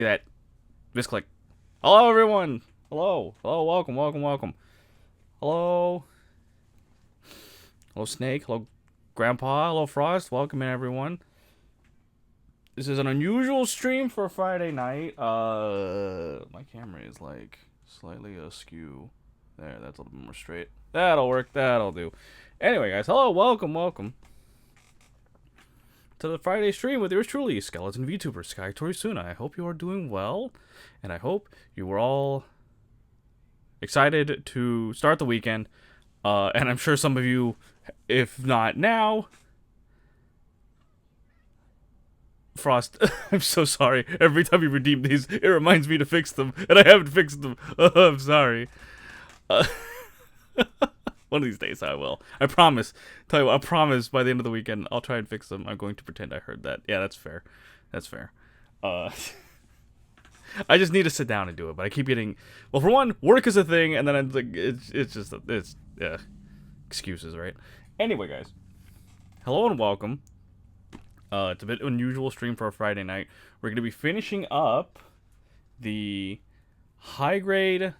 that misclick. Hello, everyone. Hello. Hello. Welcome. Welcome. Welcome. Hello. Hello, Snake. Hello, Grandpa. Hello, Frost. Welcome in, everyone. This is an unusual stream for a Friday night. My camera is like slightly askew. There, that's a little bit more straight. That'll work. That'll do. Anyway, guys. Hello. Welcome. Welcome to the Friday stream with yours truly, Skeleton VTuber Sky Torisuna. I hope you are doing well, and I hope you were all excited to start the weekend. And I'm sure some of you, if not now, Frost, I'm so sorry. Every time you redeem these, it reminds me to fix them, and I haven't fixed them. I'm sorry. Uh, One of these days I will. I promise. Tell you what, I promise by the end of the weekend I'll try and fix them. I'm going to pretend I heard that. Yeah, that's fair. That's fair. I just need to sit down and do it, but I keep getting. Well, for one, work is a thing, and then I'm like, it's just yeah, excuses, right? Anyway, guys, hello and welcome. It's a bit unusual stream for a Friday night. We're gonna be finishing up the high grade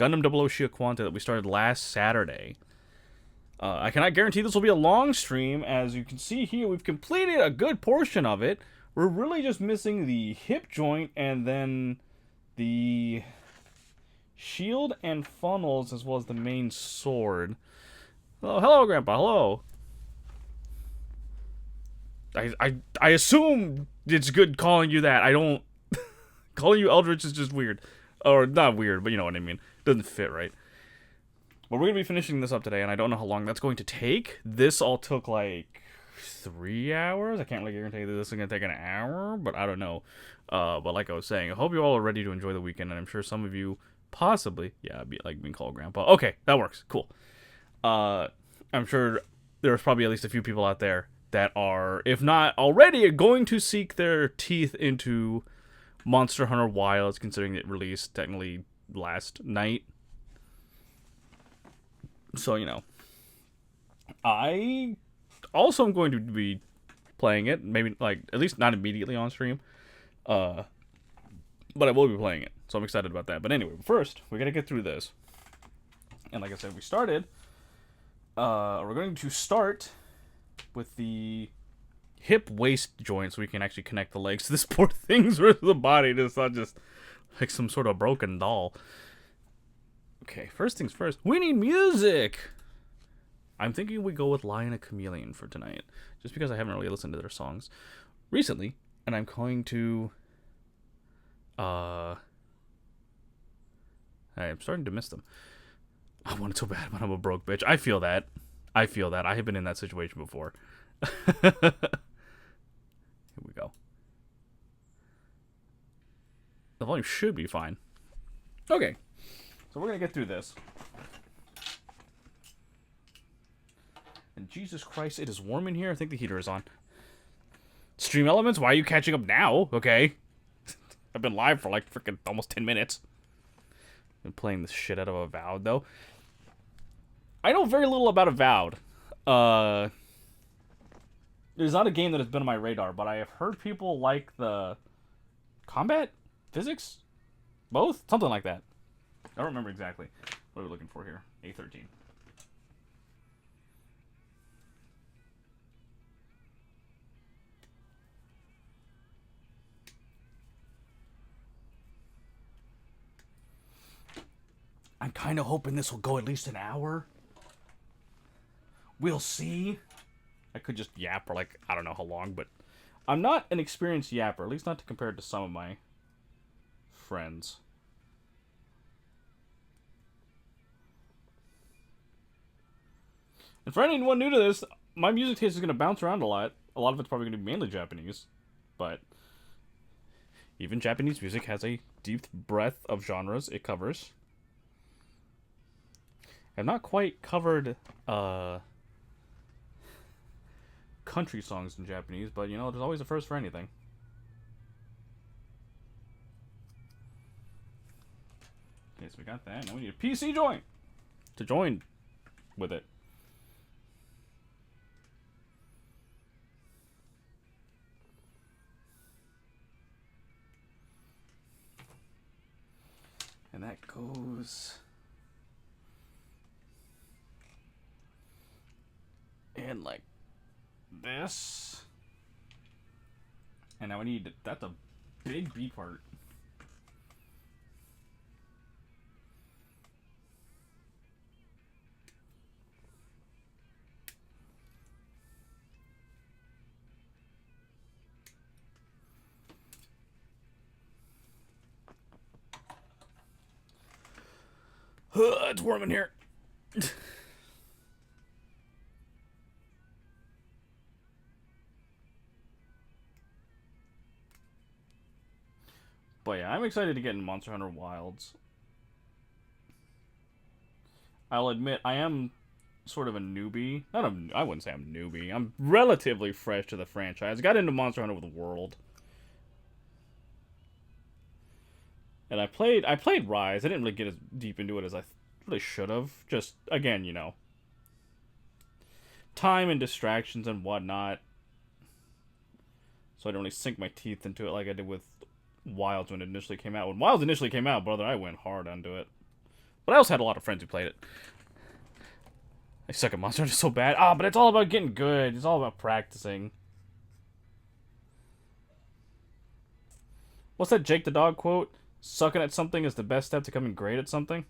Gundam 00 Shia Quanta that we started last Saturday. I cannot guarantee this will be a long stream. As you can see here, we've completed a good portion of it. We're really just missing the hip joint and then the shield and funnels as well as the main sword. Oh, hello, Grandpa. Hello. I assume it's good calling you that. I don't... Calling you Eldritch is just weird. Or not weird, but you know what I mean. Doesn't fit right. But we're going to be finishing this up today, and I don't know how long that's going to take. This all took like 3 hours. I can't really guarantee that this is going to take an hour, but I don't know. But like I was saying, I hope you all are ready to enjoy the weekend, and I'm sure some of you possibly, yeah, like being called Grandpa. Okay, that works. Cool. I'm sure there's probably at least a few people out there that are, if not already, going to seek their teeth into Monster Hunter Wilds, considering it released technically last night. So, you know, I also am going to be playing it. Maybe, like, at least not immediately on stream. But I will be playing it. So I'm excited about that. But anyway, first, we got to get through this. And like I said, we started. We're going to start with the hip waist joint so we can actually connect the legs to this poor thing's rest of the body. It's not just like some sort of broken doll. Okay, first things first. We need music! I'm thinking we go with Lion a Chameleon for tonight. Just because I haven't really listened to their songs recently. And I'm going to... I'm starting to miss them. I want it so bad when I'm a broke bitch. I feel that. I feel that. I have been in that situation before. Here we go. The volume should be fine. Okay. So we're going to get through this. And Jesus Christ, it is warm in here. I think the heater is on. Stream Elements, why are you catching up now? Okay. I've been live for like freaking almost 10 minutes. Been playing the shit out of Avowed, though. I know very little about Avowed. There's not a game that has been on my radar, but I have heard people like the combat? Physics? Both? Something like that. I don't remember exactly. What are we looking for here? A13. I'm kind of hoping this will go at least an hour. We'll see. I could just yap for like, I don't know how long, but I'm not an experienced yapper, at least not to compare it to some of my friends. And for anyone new to this, my music taste is going to bounce around a lot. A lot of it's probably going to be mainly Japanese. But even Japanese music has a deep breadth of genres it covers. I've not quite covered country songs in Japanese, but you know, there's always a first for anything. Okay, so we got that. Now we need a PC joint to join with it. And that goes... And like this. And now I need... That's a big B part. It's warm in here. But yeah, I'm excited to get in Monster Hunter Wilds. I'll admit, I am sort of a newbie. I wouldn't say I'm a newbie. I'm relatively fresh to the franchise. Got into Monster Hunter with the World. And I played Rise. I didn't really get as deep into it as I really should have. Just, again, you know, time and distractions and whatnot. So I don't really sink my teeth into it like I did with Wilds when it initially came out. When Wilds initially came out, brother, I went hard onto it. But I also had a lot of friends who played it. I suck at Monster Hunter so bad. Ah, but it's all about getting good. It's all about practicing. What's that Jake the Dog quote? Sucking at something is the best step to becoming great at something.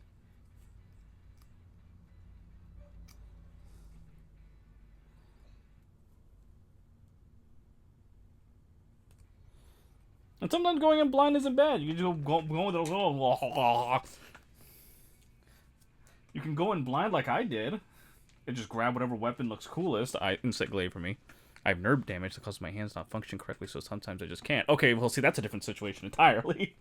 And sometimes going in blind isn't bad. You can just go with it. You can go in blind like I did. And just grab whatever weapon looks coolest. Insect glaive for me. I have nerve damage that causes my hands not function correctly, so sometimes I just can't. Okay, well, see, that's a different situation entirely.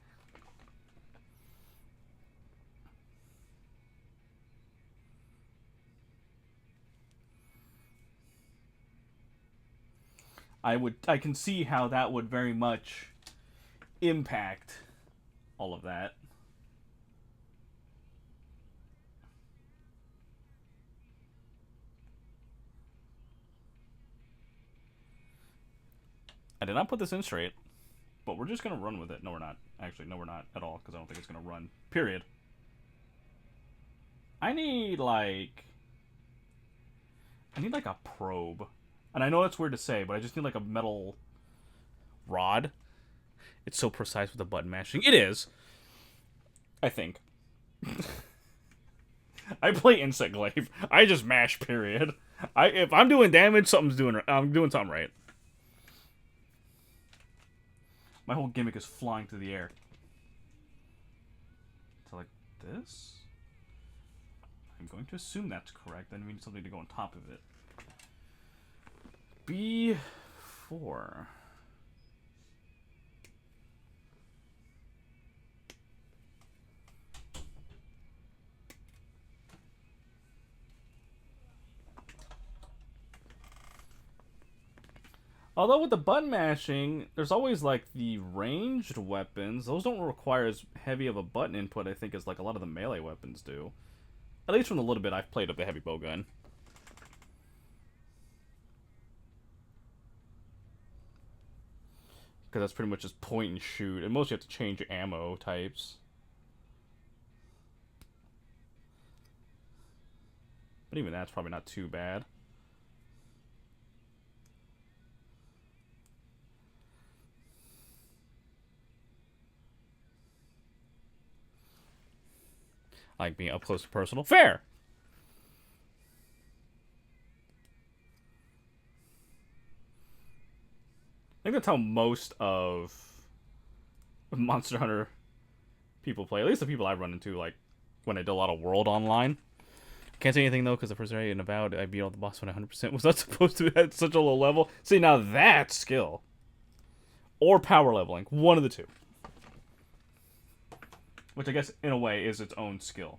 I can see how that would very much impact all of that. I did not put this in straight, but we're just going to run with it. No, we're not. Actually, no, we're not at all, because I don't think it's going to run. Period. I need, like a probe. And I know that's weird to say, but I just need, like, a metal rod. It's so precise with the button mashing. It is. I think. I play Insect Glaive. I just mash, period. If I'm doing damage, I'm doing something right. My whole gimmick is flying through the air. So like this? I'm going to assume that's correct. Then we need something to go on top of it. B4. Although with the button mashing, there's always like the ranged weapons. Those don't require as heavy of a button input, I think, as like a lot of the melee weapons do. At least from the little bit I've played of the heavy bowgun. Because that's pretty much just point and shoot. And mostly you have to change ammo types. But even that's probably not too bad. I like being up close and personal. Fair! I think that's how most of Monster Hunter people play. At least the people I run into, like, when I do a lot of World Online. Can't say anything, though, because the first area in Avowed, I beat all the boss when 100% was not supposed to be at such a low level. See, now that's skill. Or power leveling. One of the two. Which I guess, in a way, is its own skill.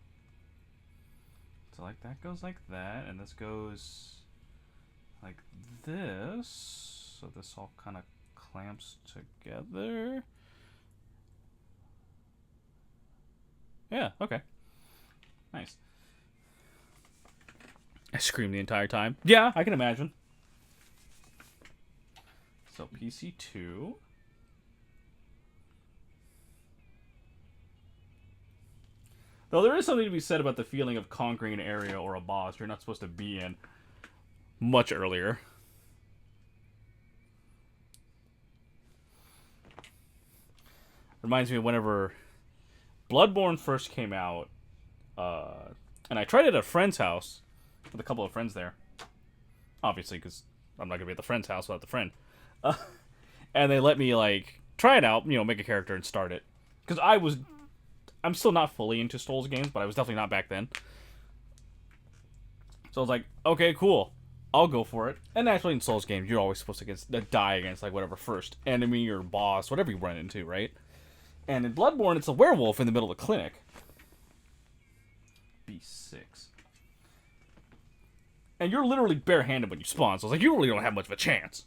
So, like, that goes like that, and this goes like this. So this all kind of clamps together. Yeah, okay. Nice. I screamed the entire time. Yeah, I can imagine. So, PC2. Though there is something to be said about the feeling of conquering an area or a boss you're not supposed to be in much earlier. Reminds me of whenever Bloodborne first came out, and I tried it at a friend's house with a couple of friends there. Obviously, because I'm not going to be at the friend's house without the friend. And they let me, like, try it out, make a character and start it. Because I'm still not fully into Souls games, but I was definitely not back then. So I was like, okay, cool. I'll go for it. And naturally in Souls games, you're always supposed to die against, like, whatever first enemy or boss, whatever you run into, right? And in Bloodborne, it's a werewolf in the middle of the clinic. B6. And you're literally barehanded when you spawn, so I was like, you really don't have much of a chance.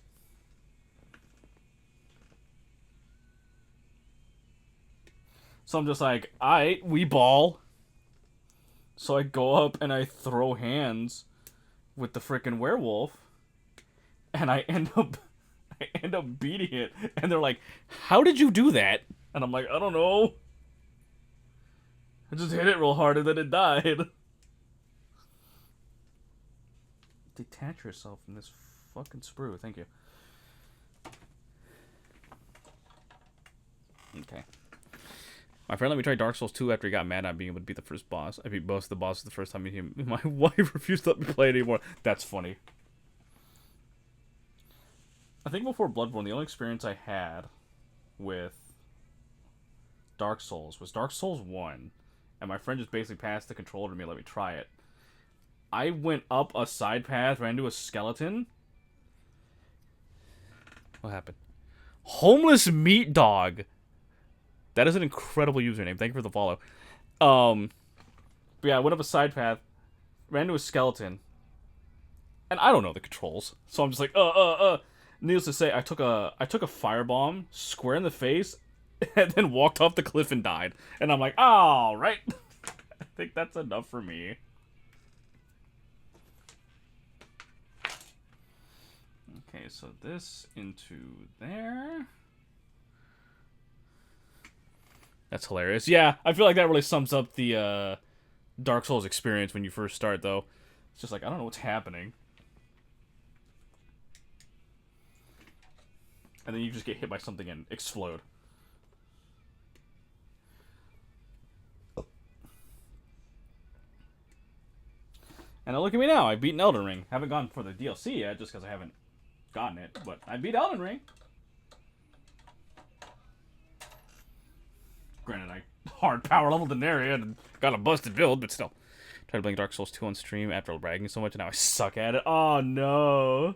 So I'm just like, alright, we ball. So I go up and I throw hands with the frickin' werewolf. And I end up beating it. And they're like, how did you do that? And I'm like, I don't know. I just hit it real hard and then it died. Detach yourself from this fucking sprue. Thank you. Okay. My friend let me try Dark Souls 2 after he got mad at being able to beat the first boss. I beat most of the bosses the first time my wife refused to let me play it anymore. That's funny. I think before Bloodborne, the only experience I had with Dark Souls was Dark Souls 1. And my friend just basically passed the controller to me and let me try it. I went up a side path, ran into a skeleton. What happened? Homeless Meat Dog. That is an incredible username. Thank you for the follow. But yeah, I went up a side path, ran into a skeleton, and I don't know the controls, so I'm just like, Needless to say, I took a firebomb square in the face, and then walked off the cliff and died. And I'm like, all right, I think that's enough for me. Okay, so this into there. That's hilarious. Yeah, I feel like that really sums up the Dark Souls experience when you first start, though. It's just like, I don't know what's happening. And then you just get hit by something and explode. And now look at me now. I've beaten Elden Ring. Haven't gone for the DLC yet, just because I haven't gotten it. But I beat Elden Ring. Granted, I hard power leveled an area and got a busted build, but still. Tried playing Dark Souls 2 on stream after bragging so much, and now I suck at it. Oh, no.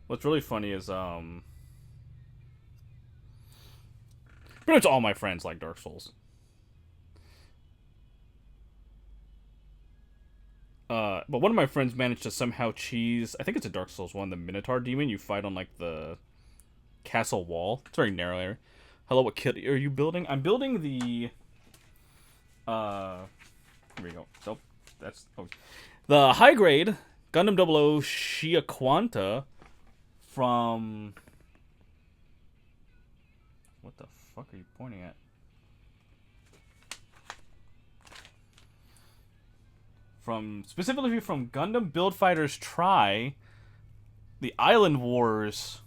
What's really funny is, pretty much all my friends like Dark Souls. But one of my friends managed to somehow cheese, I think it's a Dark Souls 1, the Minotaur demon you fight on, like, the castle wall. It's very narrow area. Hello, what kit are you building? I'm building the, here we go. So, that's, the high-grade Gundam 00 Shia Quanta from, what the fuck are you pointing at? Specifically from Gundam Build Fighters Try, the Island Wars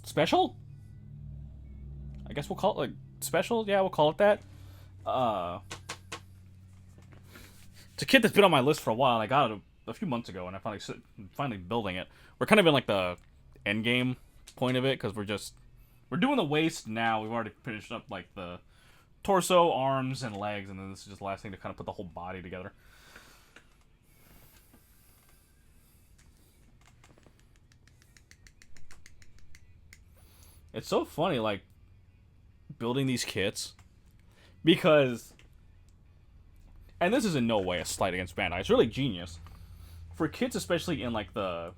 special? I guess we'll call it, like, special? Yeah, we'll call it that. It's a kit that's been on my list for a while, and I got it a few months ago, and I'm finally building it. We're kind of in, like, the end game point of it, because we're doing the waist now. We've already finished up, like, the torso, arms, and legs, and then this is just the last thing to kind of put the whole body together. It's so funny, like, building these kits, because, and this is in no way a slight against Bandai, it's really genius. For kits, especially in, like, the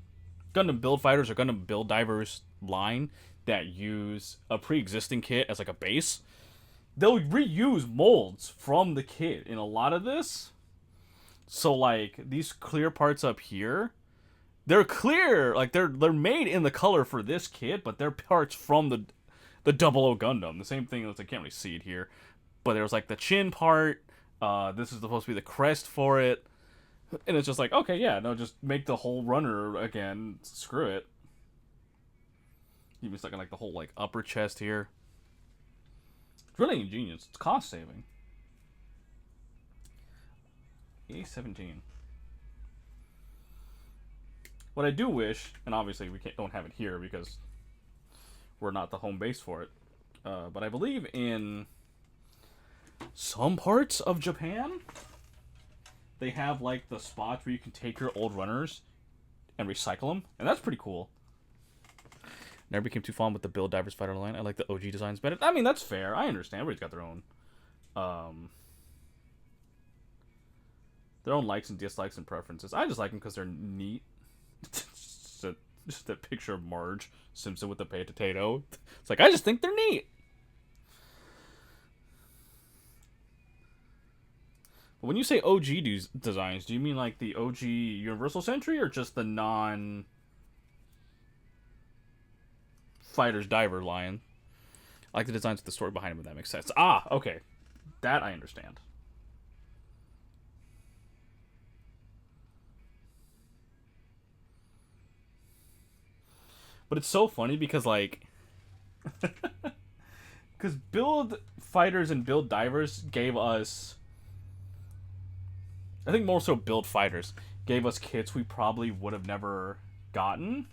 Gundam Build Fighters or Gundam Build Divers line that use a pre-existing kit as, like, a base, they'll reuse molds from the kit in a lot of this. So, like, these clear parts up here, they're clear, like they're made in the color for this kit, but they're parts from the Double O Gundam. The same thing as I can't really see it here, but there's like the chin part. This is supposed to be the crest for it, and it's just like, okay, yeah, no, just make the whole runner again. Screw it. Even stuck in like the whole like upper chest here. It's really ingenious. It's cost saving. A17. What I do wish, and obviously we don't have it here because we're not the home base for it, but I believe in some parts of Japan, they have like the spots where you can take your old runners and recycle them, and that's pretty cool. Never became too fond with the Build Divers Fighter line. I like the OG designs better. I mean, that's fair. I understand. Everybody's got their own likes and dislikes and preferences. I just like them because they're neat. just that picture of Marge Simpson with the potato. It's like, I just think they're neat. But when you say OG designs, do you mean like the OG Universal Century or just the non Fighters Diver line? I like the designs with the story behind them, if that makes sense. Ah, okay. That I understand. But it's so funny because, like... Because Build Fighters and Build Divers gave us... I think more so Build Fighters gave us kits we probably would have never gotten.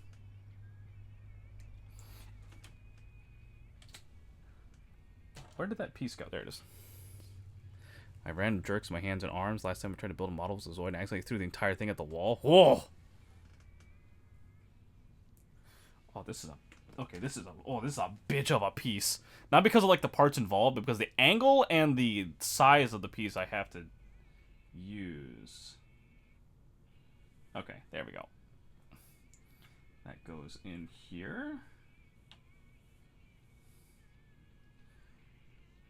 Where did that piece go? There it is. I ran jerks in my hands and arms. Last time I tried to build a model was a Zoid and accidentally threw the entire thing at the wall. Whoa! Oh, this is a bitch of a piece. Not because of like the parts involved, but because the angle and the size of the piece I have to use. Okay, there we go. That goes in here.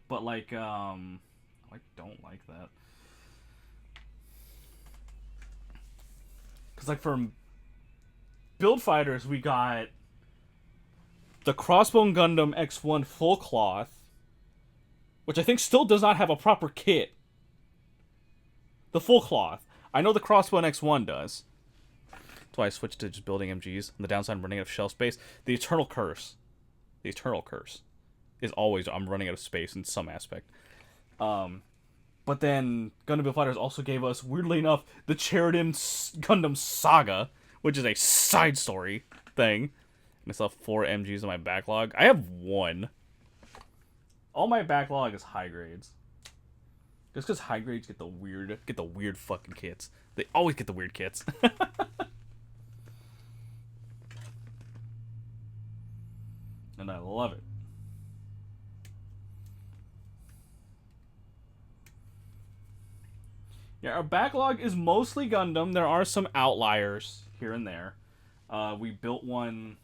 But like, I don't like that. Cause like for Build Fighters, we got the Crossbone Gundam X1 full cloth, which I think still does not have a proper kit. The full cloth. I know the Crossbone X1 does. That's why I switched to just building MGs. On the downside, I'm running out of shell space. The Eternal Curse. The Eternal Curse is always I'm running out of space in some aspect. But then Gundam Build Fighters also gave us, weirdly enough, the Cherubim Gundam Saga, which is a side story thing. I still have 4 MGs in my backlog. I have 1. All my backlog is high grades. Just because high grades get the weird fucking kits. They always get the weird kits. And I love it. Yeah, our backlog is mostly Gundam. There are some outliers here and there. We built one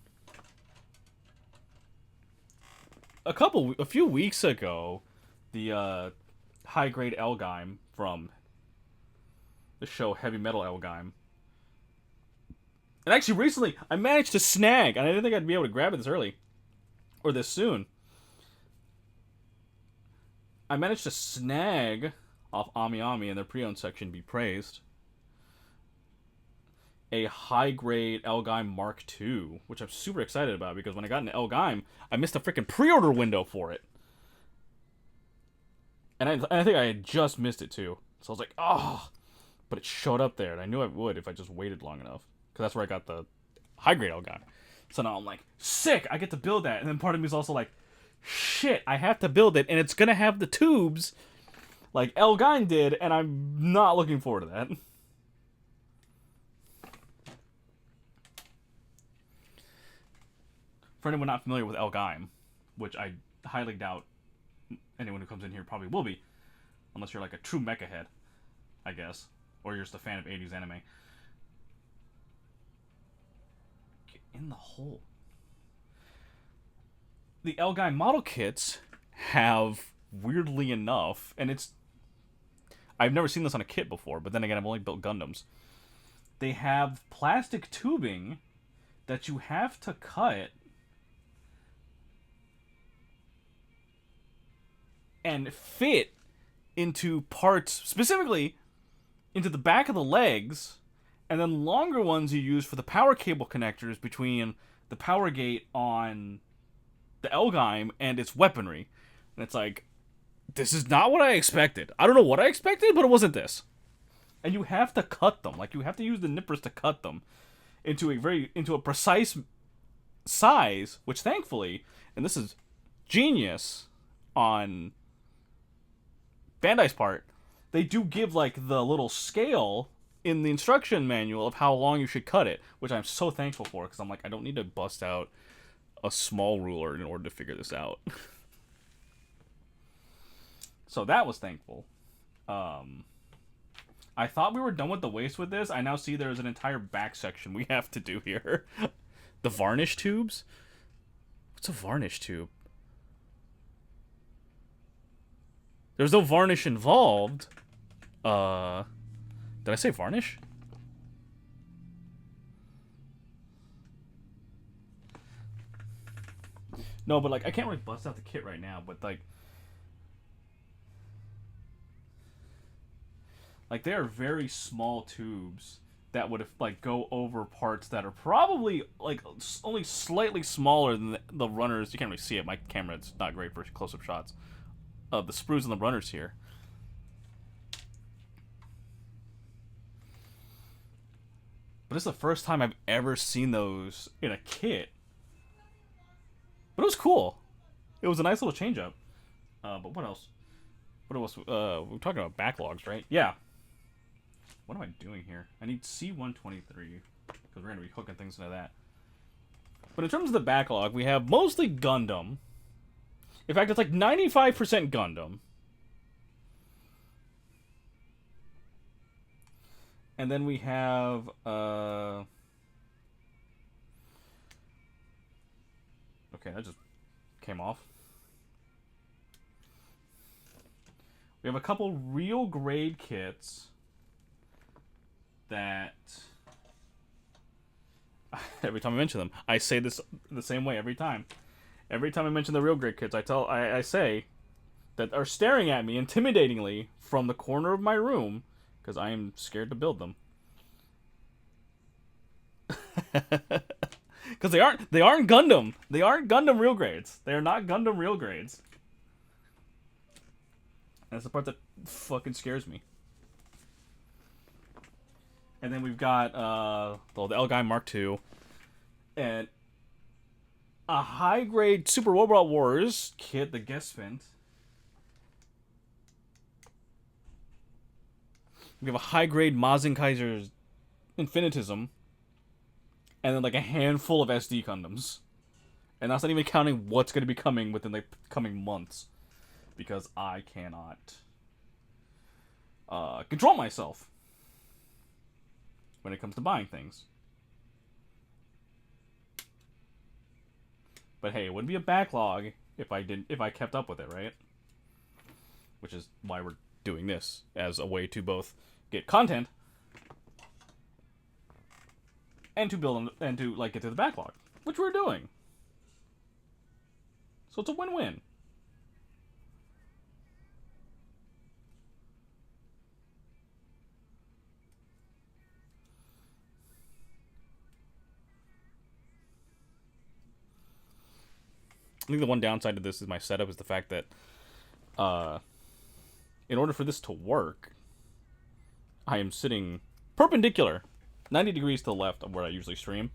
a few weeks ago, the high grade Elgime from the show Heavy Metal Elgime. And actually recently I managed to snag, and I didn't think I'd be able to grab it this early or this soon. I managed to snag off Ami Ami in their pre-owned section, be praised, a high-grade Elgime Mark II, which I'm super excited about because when I got into Elgime, I missed a freaking pre-order window for it. And I think I had just missed it too. So I was like, oh, but it showed up there, and I knew I would if I just waited long enough. Because that's where I got the high-grade Elgime. So now I'm like, sick, I get to build that. And then part of me is also like, shit, I have to build it, and it's going to have the tubes like Elgime did, and I'm not looking forward to that. For anyone not familiar with Elgime, which I highly doubt anyone who comes in here probably will be, unless you're like a true mecha head, I guess, or you're just a fan of 80s anime. Get in the hole. The Elgime model kits have, weirdly enough, and I've never seen this on a kit before, but then again, I've only built Gundams. they have plastic tubing that you have to cut and fit into parts, specifically into the back of the legs, and then longer ones you use for the power cable connectors between the power gate on the Elgheim and its weaponry. And it's like, this is not what I expected. I don't know what I expected, but it wasn't this. And you have to cut them. Like, you have to use the nippers to cut them into a precise size, which thankfully, and this is genius on Bandai's part, they do give like the little scale in the instruction manual of how long you should cut it, which I'm so thankful for, because I'm like, I don't need to bust out a small ruler in order to figure this out. So that was thankful. I thought we were done with the waist with this. I now see there's an entire back section we have to do here. The varnish tubes? What's a varnish tube? There's no varnish involved. Did I say varnish? No, but like, I can't really bust out the kit right now, but like they are very small tubes that would like go over parts that are probably like only slightly smaller than the runners. You can't really see it. My camera, it's not great for close-up shots of the sprues and the runners here. But this is the first time I've ever seen those in a kit. But it was cool. It was a nice little change up. But what else? What else? We're talking about backlogs, right? Yeah. What am I doing here? I need C123, because we're going to be hooking things into that. But in terms of the backlog, we have mostly Gundam. In fact, it's like 95% Gundam. And then we have, okay, that just came off. We have a couple real grade kits that every time I mention them, I say this the same way every time. Every time I mention the real grade kits, I say that are staring at me intimidatingly from the corner of my room because I am scared to build them. Because they aren't Gundam. They aren't Gundam real grades. They are not Gundam real grades. And that's the part that fucking scares me. And then we've got the Elgheim Mark II, and a high-grade Super Robot Wars kit, the guest spent. We have a high-grade Mazen Kaiser's Infinitism, and then like a handful of SD Gundams. And that's not even counting what's going to be coming within the coming months, because I cannot control myself when it comes to buying things. But hey, it wouldn't be a backlog if I kept up with it, right? Which is why we're doing this, as a way to both get content and to build and to like get to the backlog, which we're doing. So it's a win-win. I think the one downside to this is my setup is the fact that in order for this to work, I am sitting perpendicular, 90 degrees to the left of where I usually stream.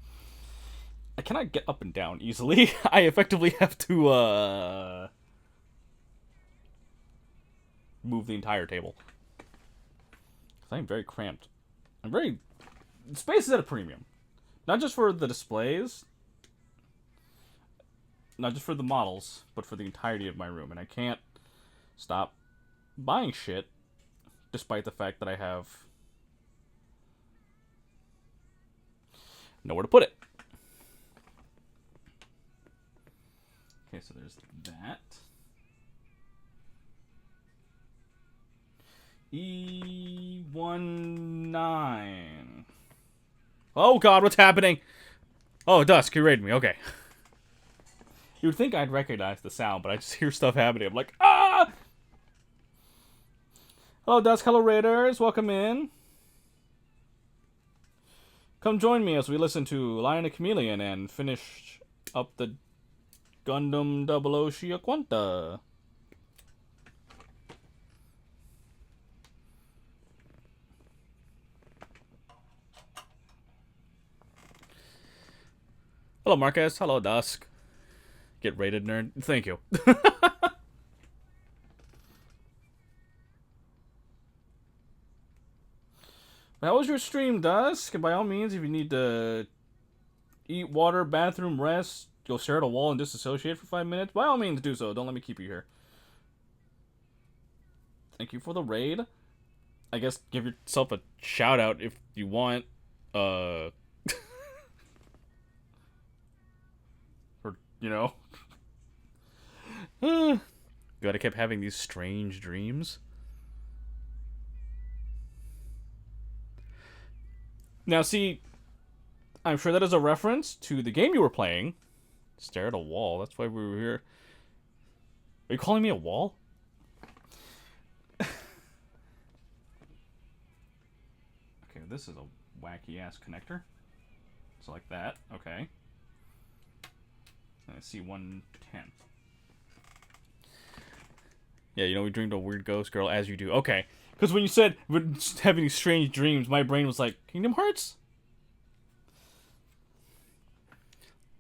I cannot get up and down easily. I effectively have to move the entire table. Because I am very cramped. Space is at a premium. Not just for the displays, not just for the models, but for the entirety of my room. And I can't stop buying shit, despite the fact that I have nowhere to put it. Okay, so there's that. E19. Oh god, what's happening? Oh, Dusk, you raided me. Okay. You'd think I'd recognize the sound, but I just hear stuff happening. I'm like, ah! Hello, Dusk. Hello, Raiders. Welcome in. Come join me as we listen to Lion the Chameleon and finish up the Gundam 00 Shia Quanta. Hello, Marcus. Hello, Dusk. Get raided, nerd. Thank you. How was your stream, Dusk? And by all means, if you need to eat, water, bathroom, rest, go stare at a wall and disassociate for 5 minutes, by all means do so. Don't let me keep you here. Thank you for the raid. I guess give yourself a shout out if you want. Or, you know. God, I kept having these strange dreams. Now, see, I'm sure that is a reference to the game you were playing. Stare at a wall. That's why we were here. Are you calling me a wall? Okay, this is a wacky-ass connector. So like that. Okay. I see 110. Yeah, you know, we dreamed a weird ghost girl, as you do. Okay. Because when you said having these strange dreams, my brain was like, Kingdom Hearts?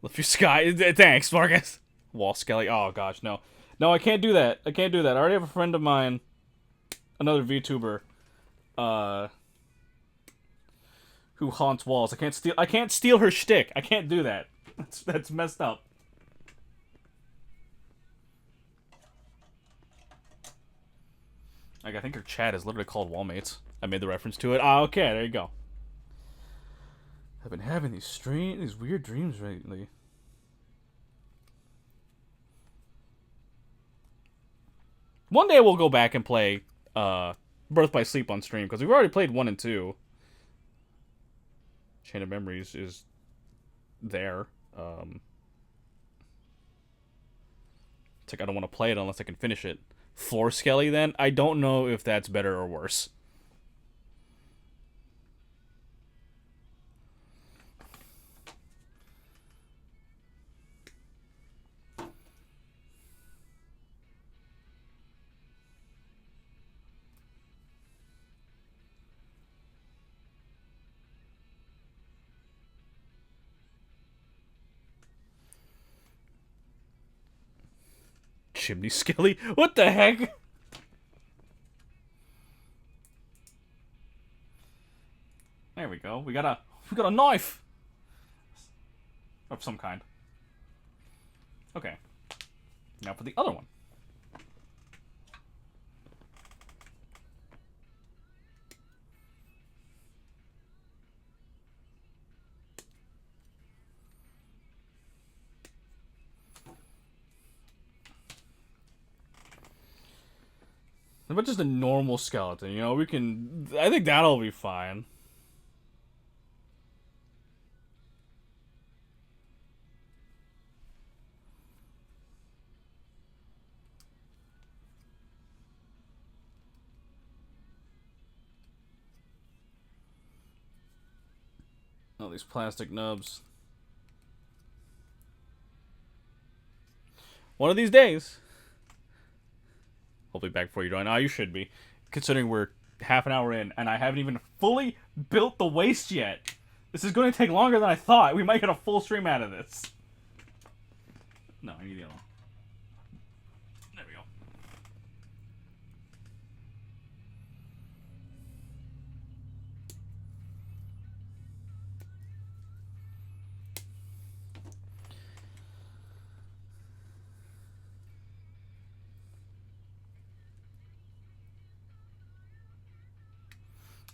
Lift your sky. Thanks, Marcus. Wall Skelly. Oh, gosh, no. No, I can't do that. I can't do that. I already have a friend of mine, another VTuber, who haunts walls. I can't steal her shtick. I can't do that. That's messed up. Like, I think her chat is literally called Wallmates. I made the reference to it. Ah, okay, there you go. I've been having these weird dreams lately. One day we'll go back and play Birth by Sleep on stream, because we've already played 1 and 2. Chain of Memories is there. It's like I don't want to play it unless I can finish it. Floor Skelly, then? I don't know if that's better or worse. Chimney Skelly? What the heck? There we go. We got a knife of some kind. Okay. Now for the other one. But just a normal skeleton, you know, we can... I think that'll be fine. Oh, these plastic nubs. One of these days... Hopefully back before you join. Oh, you should be. Considering we're half an hour in, and I haven't even fully built the waist yet. This is going to take longer than I thought. We might get a full stream out of this. No, I need the other one. There we go.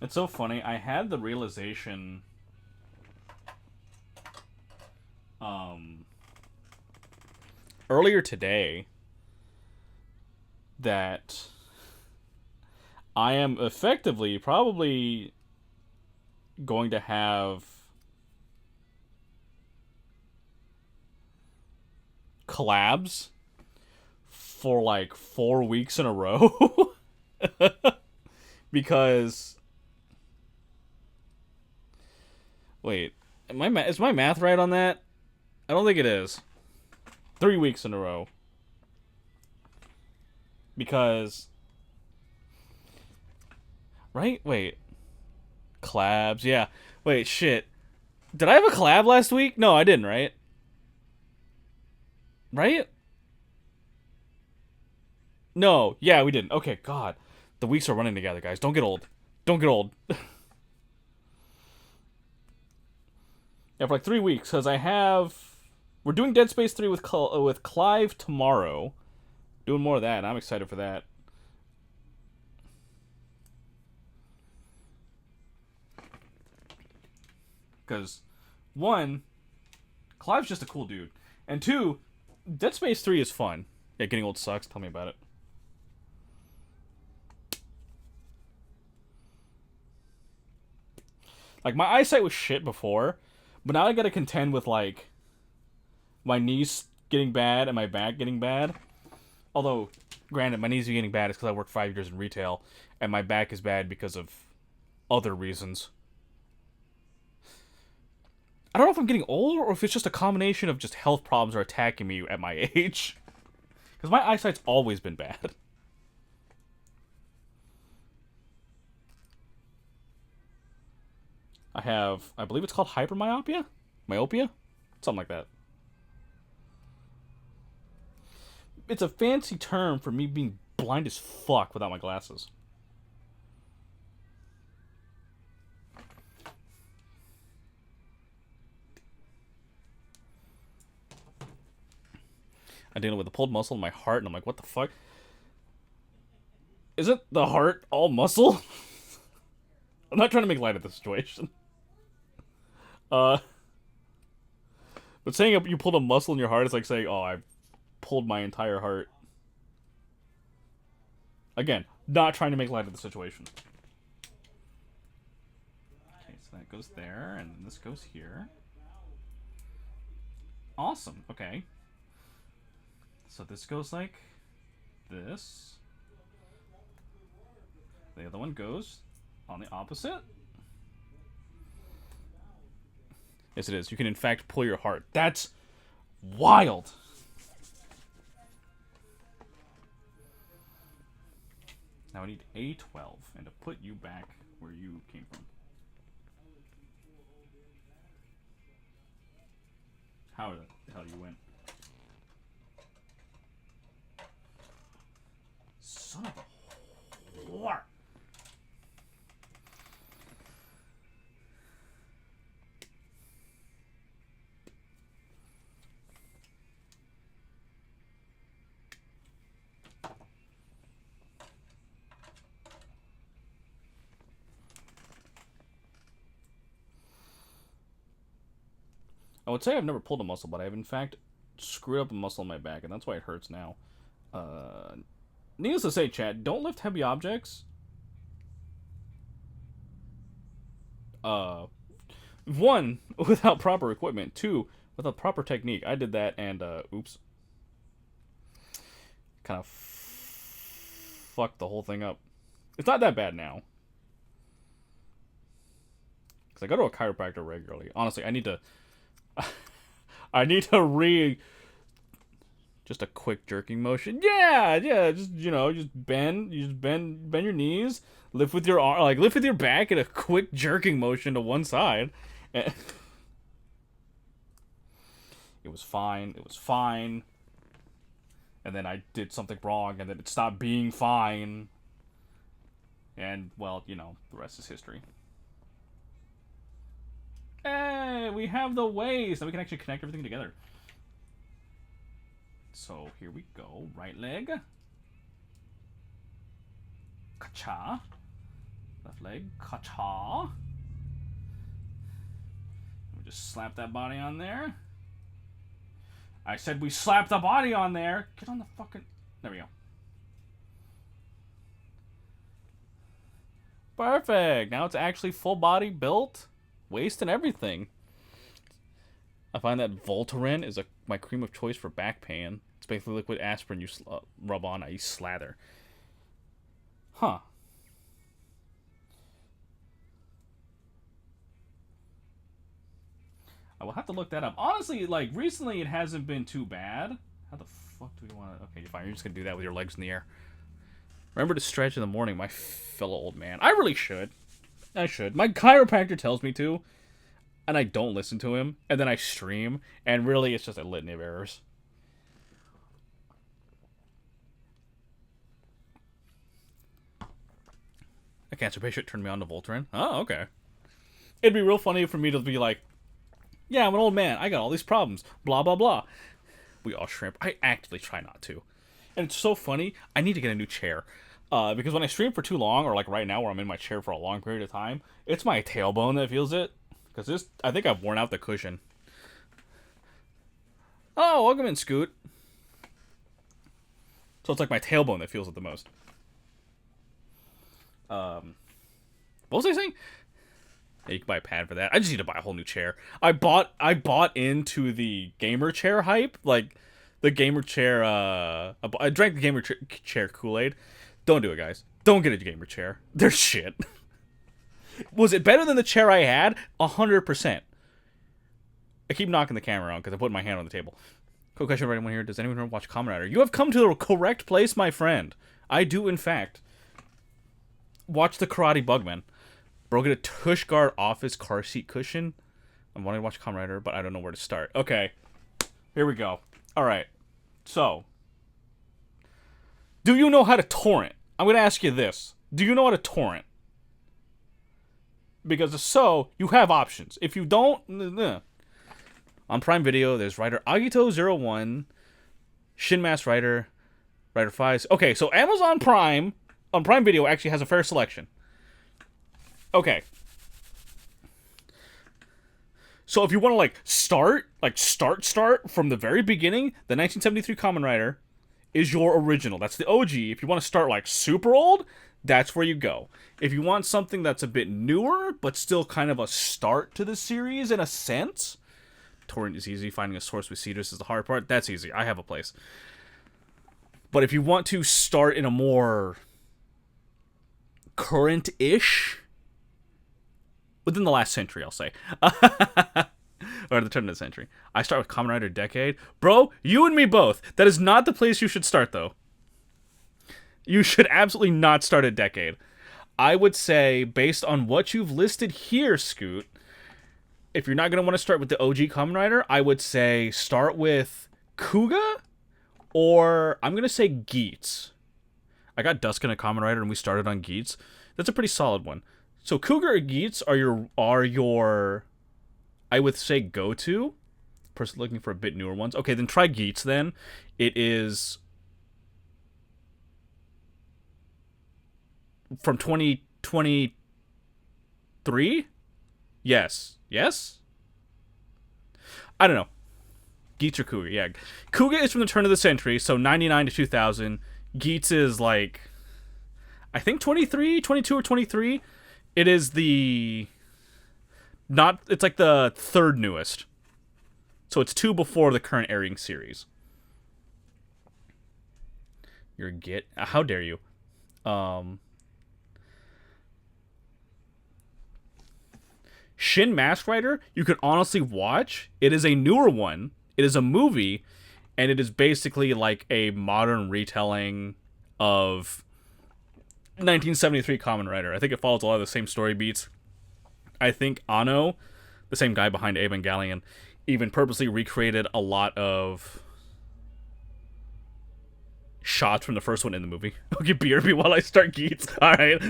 It's so funny. I had the realization earlier today that I am effectively probably going to have collabs for like 4 weeks in a row. Because wait, is my math right on that? I don't think it is. 3 weeks in a row. Because right? Wait. Collabs, yeah. Wait, shit. Did I have a collab last week? No, I didn't, right? Right? No, yeah, we didn't. Okay, God. The weeks are running together, guys. Don't get old. Don't get old. Yeah, for like 3 weeks, because we're doing Dead Space 3 with Clive tomorrow. Doing more of that, and I'm excited for that. Because, one, Clive's just a cool dude. And two, Dead Space 3 is fun. Yeah, getting old sucks. Tell me about it. Like, my eyesight was shit before, but now I gotta contend with, like, my knees getting bad and my back getting bad. Although, granted, my knees are getting bad is because I worked 5 years in retail, and my back is bad because of other reasons. I don't know if I'm getting old or if it's just a combination of just health problems are attacking me at my age. Because my eyesight's always been bad. I believe it's called hypermyopia? Myopia? Something like that. It's a fancy term for me being blind as fuck without my glasses. I'm dealing with a pulled muscle in my heart, and I'm like, what the fuck? Isn't the heart all muscle? I'm not trying to make light of the situation. But saying you pulled a muscle in your heart is like saying, oh, I pulled my entire heart. Again, not trying to make light of the situation. Okay, so that goes there, and then this goes here. Awesome, okay. So this goes like this. The other one goes on the opposite. Yes, it is. You can, in fact, pull your heart. That's wild. Now I need A12 and to put you back where you came from. How the hell you went? Son of a whore. I would say I've never pulled a muscle, but I've in fact screwed up a muscle in my back, and that's why it hurts now. Needless to say, chat, don't lift heavy objects. One, without proper equipment. Two, without proper technique. I did that, and, oops. Kind of fucked the whole thing up. It's not that bad now. Because I go to a chiropractor regularly. Honestly, I need to... just a quick jerking motion. Yeah, just, you know, just bend your knees, lift with your arm, like lift with your back in a quick jerking motion to one side. It was fine. And then I did something wrong, and then it stopped being fine. And, well, you know, the rest is history. Hey, we have the ways that we can actually connect everything together. So here we go. Right leg. Ka-cha. Left leg. Ka-cha. We just slap that body on there. I said we slap the body on there. Get on the fucking... There we go. Perfect. Now it's actually full body built. Waist and everything. I find that Voltaren is my cream of choice for back pain. It's basically liquid aspirin you rub on, I slather. Huh. I will have to look that up. Honestly, like, recently it hasn't been too bad. How the fuck do we want to... Okay, fine. You're just going to do that with your legs in the air. Remember to stretch in the morning, my fellow old man. I really should. I should. My chiropractor tells me to, and I don't listen to him, and then I stream, and really it's just a litany of errors. A cancer patient turned me on to Voltaren. Oh, okay. It'd be real funny for me to be like, yeah, I'm an old man. I got all these problems. Blah, blah, blah. We all shrimp. I actively try not to. And it's so funny. I need to get a new chair. Because when I stream for too long, or like right now where I'm in my chair for a long period of time, it's my tailbone that feels it. Because I think I've worn out the cushion. Oh, welcome in, Scoot. So it's like my tailbone that feels it the most. What was I saying? Yeah, you can buy a pad for that. I just need to buy a whole new chair. I bought into the gamer chair hype. Like, the gamer chair, I drank the gamer chair Kool-Aid. Don't do it, guys. Don't get a gamer chair. They're shit. Was it better than the chair I had? 100%. I keep knocking the camera on because I put my hand on the table. Quick question for anyone here. Does anyone watch Kamen Rider? You have come to the correct place, my friend. I do, in fact. Watch the Karate Bugman. Bro, get a tush guard off his car seat cushion. I'm wanting to watch Kamen Rider, but I don't know where to start. Okay. Here we go. Alright. So. Do you know how to torrent? I'm going to ask you this. Do you know how to torrent? Because if so, you have options. If you don't, on Prime Video, there's Rider Agito01, Shin Mask Rider, Rider 5. Okay, so Amazon Prime, on Prime Video, actually has a fair selection. Okay. So if you want to, start from the very beginning, the 1973 Kamen Rider is your original. That's the OG. If you want to start, super old, that's where you go. If you want something that's a bit newer, but still kind of a start to the series in a sense, torrent is easy. Finding a source with Cedars is the hard part. That's easy. I have a place. But if you want to start in a more current-ish, within the last century, I'll say. Or the turn of the century. I start with Kamen Rider Decade. Bro, you and me both. That is not the place you should start, though. You should absolutely not start at Decade. I would say, based on what you've listed here, Scoot, if you're not going to want to start with the OG Kamen Rider, I would say start with Kuga, or I'm going to say Geats. I got Dusk in a Kamen Rider, and we started on Geats. That's a pretty solid one. So Cougar or Geats are your I would say go-to. Person looking for a bit newer ones. Okay, then try Geats then. It is from 2023? Yes. Yes? I don't know. Geats or Cougar, yeah. Cougar is from the turn of the century, so 99 to 2000. Geats is I think 23, 22 or 23. It is it's the third newest. So it's 2 before the current airing series. You're a git? How dare you? Shin Mask Rider, you could honestly watch. It is a newer one. It is a movie, and it is basically like a modern retelling of 1973 Kamen Rider. I think it follows a lot of the same story beats. I think Anno, the same guy behind Evangelion, even purposely recreated a lot of shots from the first one in the movie. Okay, BRB while I start Geats. Alright.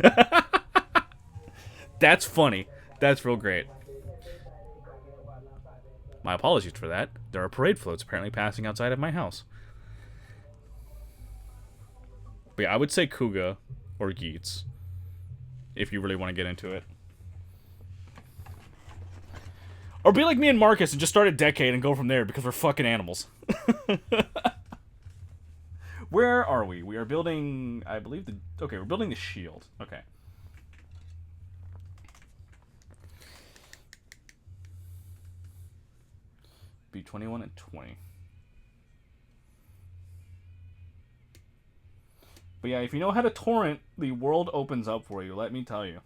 That's funny. That's real great. My apologies for that. There are parade floats apparently passing outside of my house. But yeah, I would say Kuga or Geats if you really want to get into it. Or be like me and Marcus and just start a Decade and go from there because we're fucking animals. Where are we? We are building, I believe, okay, we're building the shield. Okay. Be 21 and 20. But yeah, if you know how to torrent, the world opens up for you, let me tell you.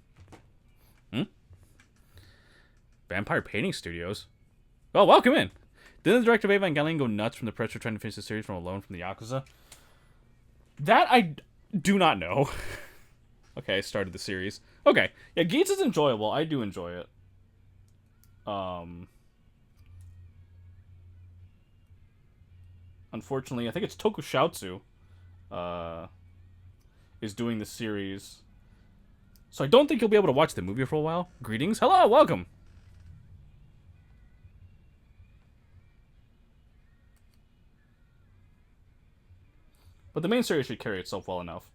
Vampire Painting Studios? Oh, welcome in. Didn't the director of Evangelion go nuts from the pressure trying to finish the series from Alone from the Yakuza? That I do not know. Okay, I started the series. Okay, yeah, Geats is enjoyable. I do enjoy it. Unfortunately, I think it's Tokushoutsu is doing the series. So I don't think you'll be able to watch the movie for a while. Greetings. Hello, welcome. But the main series should carry itself well enough.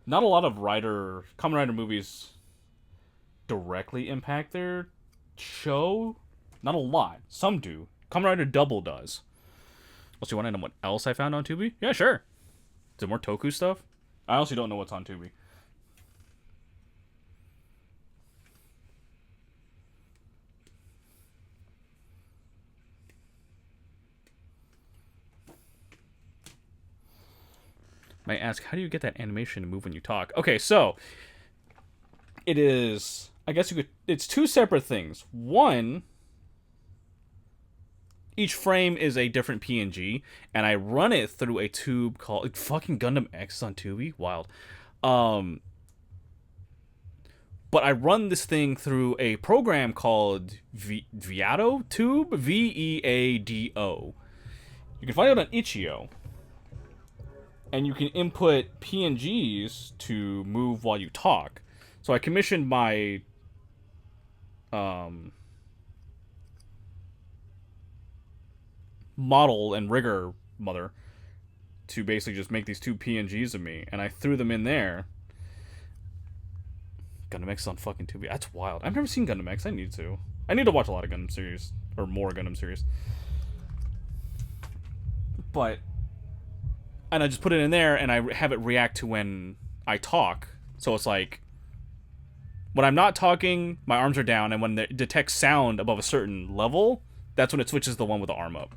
Not a lot of Kamen Rider movies directly impact their show. Not a lot. Some do. Kamen Rider Double does. Well, so you want to know what else I found on Tubi? Yeah, sure. Is there more Toku stuff? I honestly don't know what's on Tubi. Might ask, how do you get that animation to move when you talk? Okay, so it is, I guess you could, it's two separate things. One, each frame is a different PNG, and I run it through a tube called fucking Gundam X on Tubi. Wild. But I run this thing through a program called Viado Tube, Veado. You can find it on Itch.io. And you can input PNGs to move while you talk. So I commissioned my model and rigger mother to basically just make these two PNGs of me, and I threw them in there. Gundam X on fucking Tubi. That's wild. I've never seen Gundam X. I need to. I need to watch a lot of Gundam series, or more Gundam series. But, and I just put it in there, and I have it react to when I talk. So it's like, when I'm not talking, my arms are down, and when it detects sound above a certain level, that's when it switches the one with the arm up.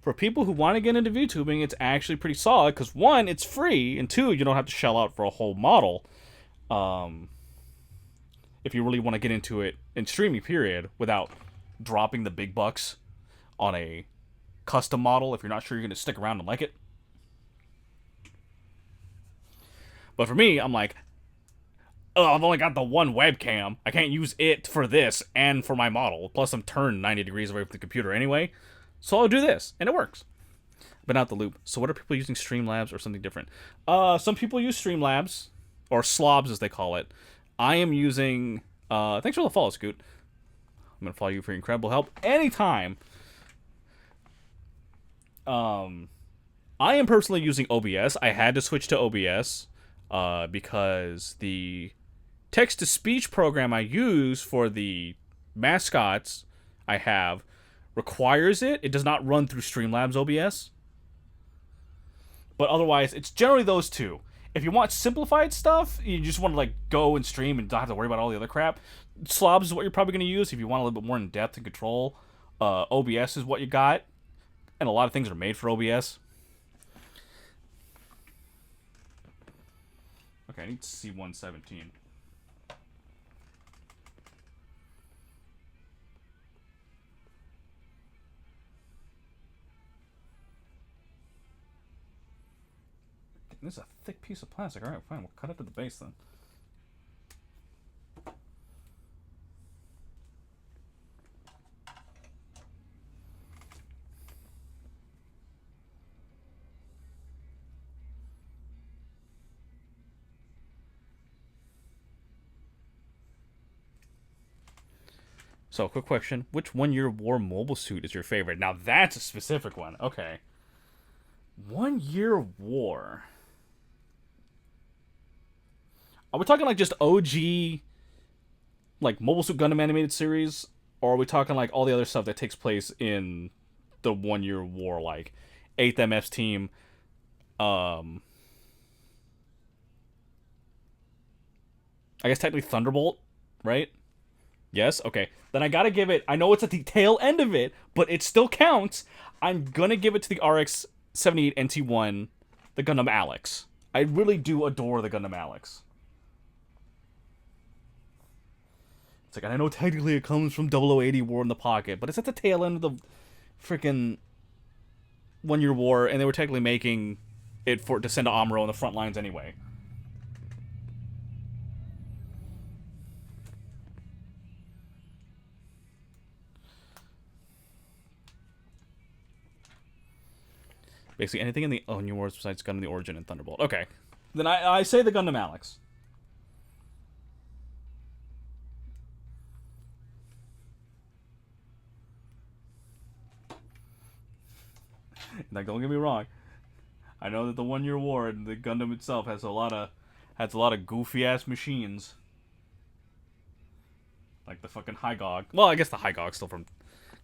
For people who want to get into VTubing, it's actually pretty solid, because one, it's free, and two, you don't have to shell out for a whole model. If you really want to get into it in streaming, period, without dropping the big bucks on a custom model if you're not sure you're going to stick around and like it. But for me, I'm like, oh, I've only got the one webcam. I can't use it for this and for my model. Plus, I'm turned 90 degrees away from the computer anyway. So I'll do this, and it works. But not the loop. So what are people using, Streamlabs or something different? Some people use Streamlabs, or Slobs as they call it. I am using, thanks for the follow, Scoot. I'm going to follow you for your incredible help anytime. I am personally using OBS. I had to switch to OBS because the text-to-speech program I use for the mascots I have requires it. It does not run through Streamlabs OBS. But otherwise, it's generally those two. If you want simplified stuff, you just want to like go and stream and not have to worry about all the other crap, Slobs is what you're probably going to use. If you want a little bit more in depth and control, OBS is what you got. And a lot of things are made for OBS. Okay, I need C117. This is a thick piece of plastic. Alright, fine. We'll cut it to the base then. So, quick question. Which one-year war mobile suit is your favorite? Now, that's a specific one. Okay. 1 year war. Are we talking like just OG, like Mobile Suit Gundam animated series? Or are we talking like all the other stuff that takes place in the 1 year war, like 8th MS team, I guess technically Thunderbolt, right? Yes? Okay. Then I gotta give it... I know it's at the tail end of it, but it still counts. I'm gonna give it to the RX-78 NT1, the Gundam Alex. I really do adore the Gundam Alex. It's like, and I know technically it comes from 0080 War in the Pocket, but it's at the tail end of the freaking 1 Year War, and they were technically making it to send to Amuro on the front lines anyway. Basically anything in the Onion Wars besides Gundam the Origin and Thunderbolt. Okay. Then I say the Gundam Alex. Like, don't get me wrong. I know that the 1 Year War and the Gundam itself has a lot of goofy ass machines. Like the fucking Hygog. Well, I guess the Hygog's still from...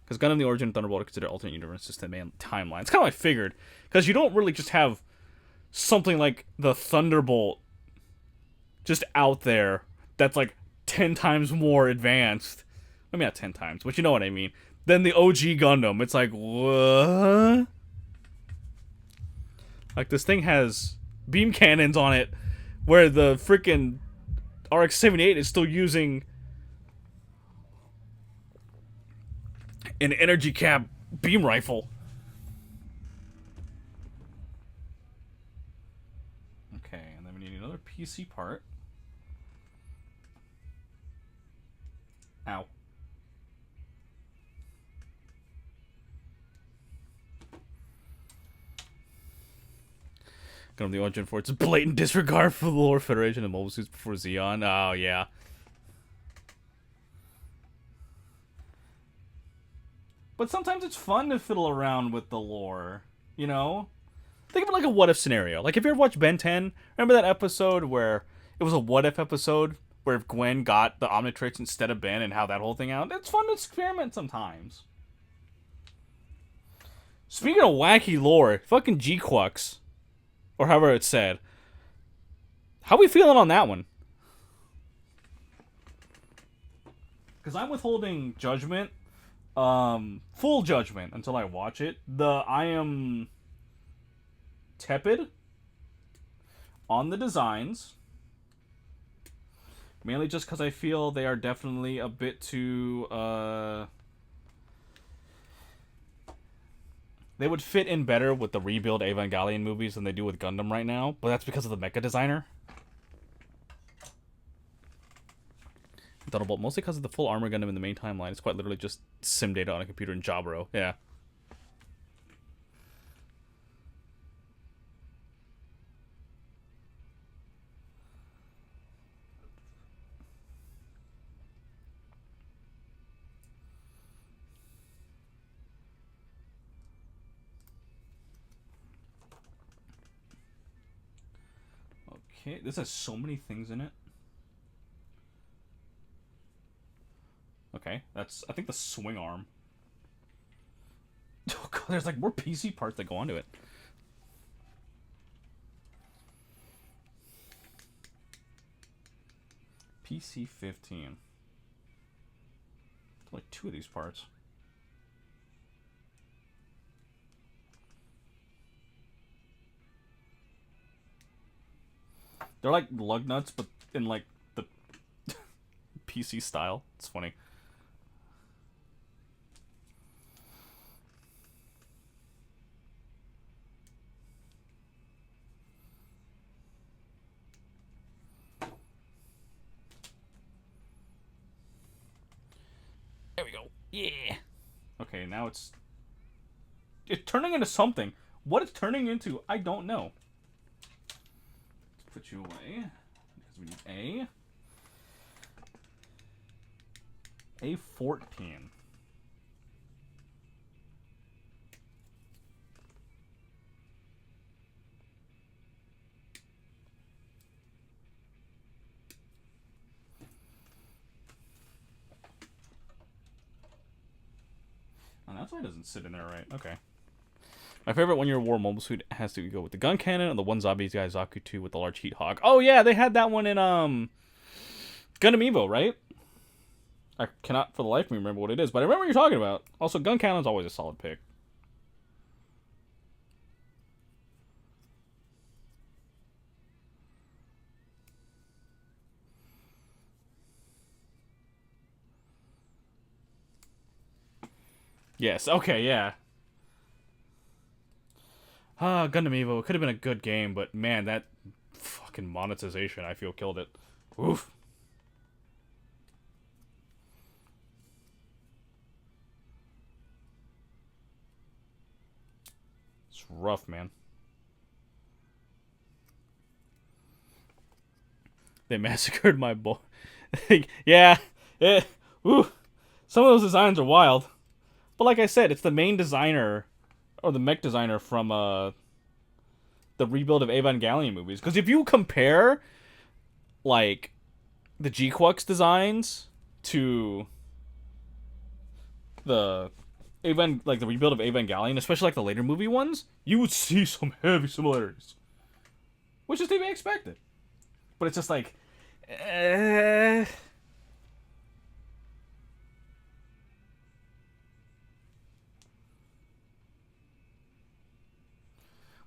Because Gundam the Origin and Thunderbolt are considered alternate universe system timeline. It's kind of what I figured. Because you don't really just have something like the Thunderbolt just out there that's like 10 times more advanced. I mean, not 10 times, but you know what I mean. Than the OG Gundam. It's like, what? Like, this thing has beam cannons on it, where the freaking RX-78 is still using an energy cap beam rifle. Okay, and then we need another PC part. Ow. Gundam the Origin for its blatant disregard for the lore Federation and mobile suits before Xeon. Oh, yeah. But sometimes it's fun to fiddle around with the lore, you know? Think of it like a what-if scenario. Like, if you ever watched Ben 10, remember that episode where it was a what-if episode where if Gwen got the Omnitrix instead of Ben and how that whole thing out? It's fun to experiment sometimes. Speaking of wacky lore, fucking G-Quux, or however it's said, how we feeling on that one? Because I'm withholding judgment, full judgment until I watch it. I am tepid on the designs, mainly just because I feel they are definitely a bit too, they would fit in better with the rebuild Evangelion movies than they do with Gundam right now, but that's because of the mecha designer. Thunderbolt, mostly because of the full armor Gundam in the main timeline. It's quite literally just sim data on a computer in Jaburo. Yeah. Okay, this has so many things in it. Okay, that's, I think, the swing arm. Oh god, there's like more PC parts that go onto it. PC 15. Like 2 of these parts. They're like lug nuts, but in like the PC style. It's funny. There we go. Yeah. Okay, now it's turning into something. What it's turning into, I don't know. Let's put you away because we need A14. Oh, that's why it doesn't sit in there right. Okay. My favorite 1 Year War mobile suit has to go with the gun cannon and the one zombie guy Zaku 2 with the large heat hog. Oh yeah, they had that one in Gundam Evo, right? I cannot for the life of me remember what it is, but I remember what you're talking about. Also, gun cannon's always a solid pick. Yes, okay, yeah. Gundam Evo. It could have been a good game, but man, that fucking monetization, I feel, killed it. Oof. It's rough, man. They massacred my boy. Yeah. Ooh. Some of those designs are wild. But like I said, it's the main designer, or the mech designer from the rebuild of Evangelion movies. Because if you compare, like, the G-Quux designs to the the rebuild of Evangelion, especially like the later movie ones, you would see some heavy similarities, which is to be expected. But it's just like,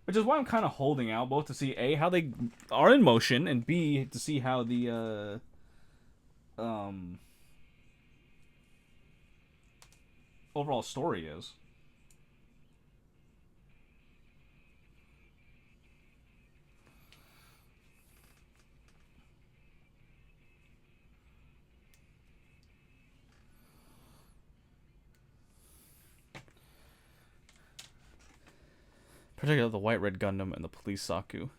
which is why I'm kind of holding out both to see A, how they are in motion, and B, to see how the overall story is. Particularly the White Red Gundam and the Police Saku.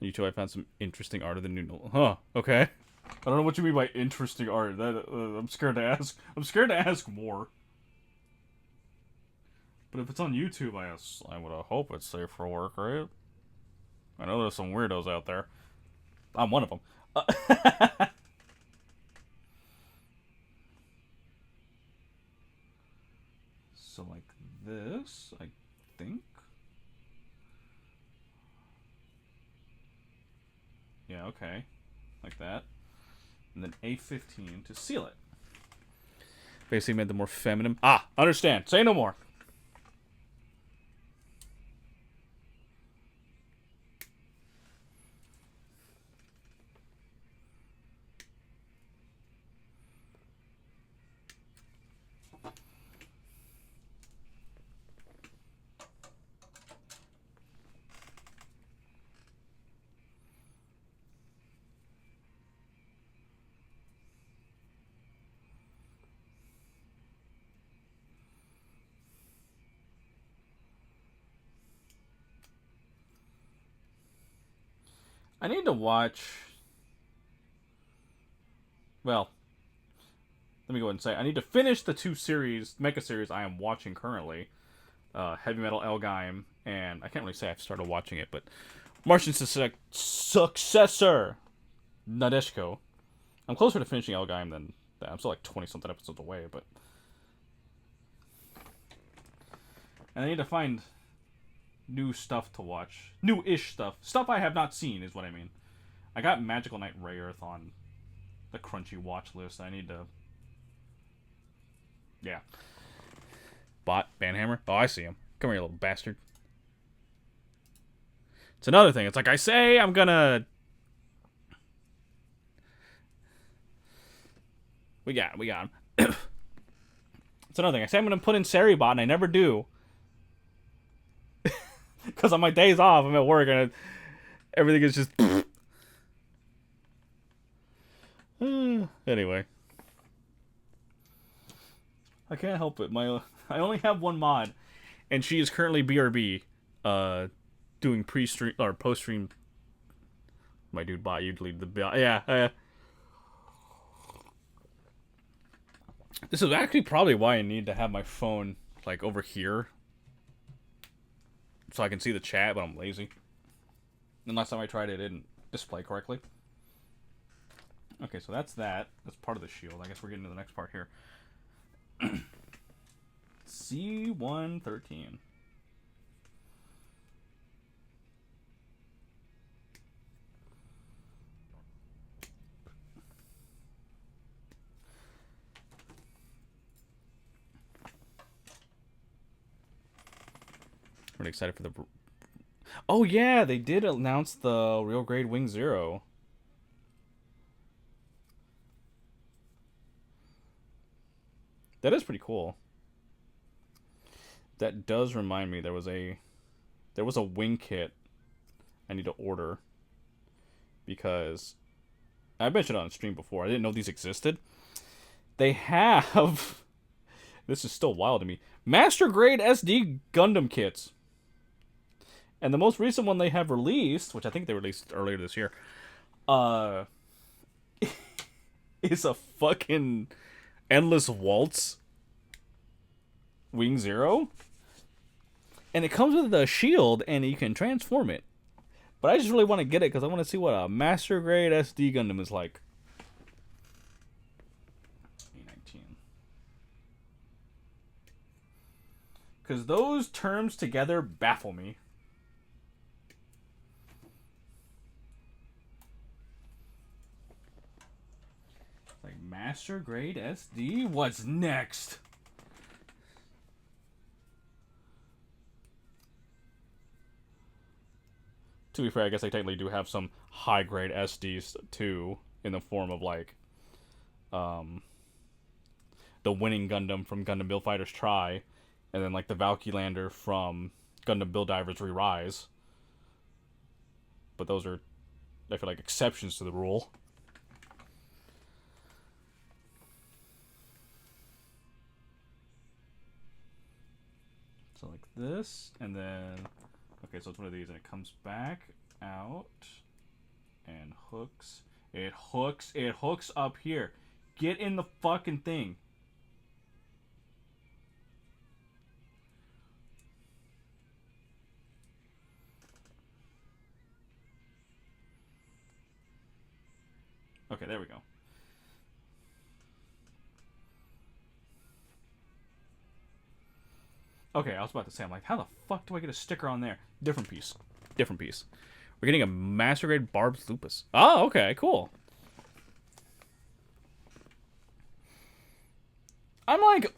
You two, I found some interesting art of the new novel. Huh, okay. I don't know what you mean by interesting art. That I'm scared to ask. I'm scared to ask more. But if it's on YouTube, I would hope it's safe for work, right? I know there's some weirdos out there. I'm one of them. So like this, I think. Yeah, okay. Like that. And then A15 to seal it. Basically made them more feminine. Ah, understand. Say no more. I need to watch. Well, let me go ahead and say I need to finish the two mecha series I am watching currently. Heavy Metal Elgime, and I can't really say I've started watching it, but Martian Successor, Nadeshiko. I'm closer to finishing Elgime than that. I'm still like 20 something episodes away, but. And I need to find new stuff to watch. New-ish stuff. Stuff I have not seen is what I mean. I got Magical Knight Rayearth on the Crunchy watch list. I need to... Yeah. Bot, Banhammer. Oh, I see him. Come here, little bastard. It's another thing. It's like I say, I'm gonna... We got him. It's another thing. I say I'm gonna put in Seribot, and I never do. Because on my days off, I'm at work, and everything is just... Anyway. I can't help it. I only have one mod, and she is currently BRB, doing pre-stream or post-stream. My dude bot, you deleted the yeah. This is actually probably why I need to have my phone like over here, so I can see the chat, but I'm lazy. And last time I tried it didn't display correctly. Okay, so that's that. That's part of the shield. I guess we're getting to the next part here. C113. Really excited for the... Oh, yeah, they did announce the real grade Wing Zero. That is pretty cool. That does remind me there was a wing kit I need to order, because I mentioned it on stream before. I didn't know these existed. They have this is still wild to me. Master grade SD Gundam kits. And the most recent one they have released, which I think they released earlier this year, is a fucking Endless Waltz Wing Zero. And it comes with a shield, and you can transform it. But I just really want to get it because I want to see what a Master Grade SD Gundam is like. A19. Because those terms together baffle me. Like, Master Grade SD? What's next? To be fair, I guess I technically do have some high grade SDs too, in the form of like the winning Gundam from Gundam Build Fighters Try, and then like the Valkylander from Gundam Build Divers Re-Rise. But those are, I feel like, exceptions to the rule. So like this, and then, okay, so it's one of these, and it comes back out and hooks. It hooks up here. Get in the fucking thing. Okay, there we go. Okay, I was about to say, I'm like, how the fuck do I get a sticker on there? Different piece. Different piece. We're getting a Master Grade Barbed Lupus. Oh, okay, cool. I'm like,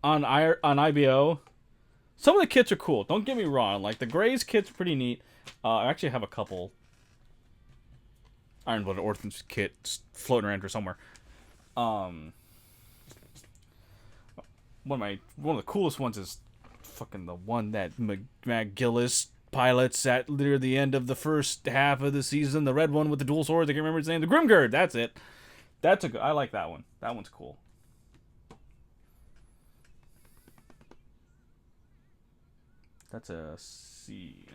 on IBO. Some of the kits are cool. Don't get me wrong. Like, the Gray's kit's pretty neat. I actually have a couple Iron Blooded Orphans kits floating around here somewhere. One of the coolest ones is fucking the one that McGillis pilots at near the end of the first half of the season. The red one with the dual swords. I can't remember its name. The Grimgird. That's it. That's a good. I like that one. That one's cool. That's a C.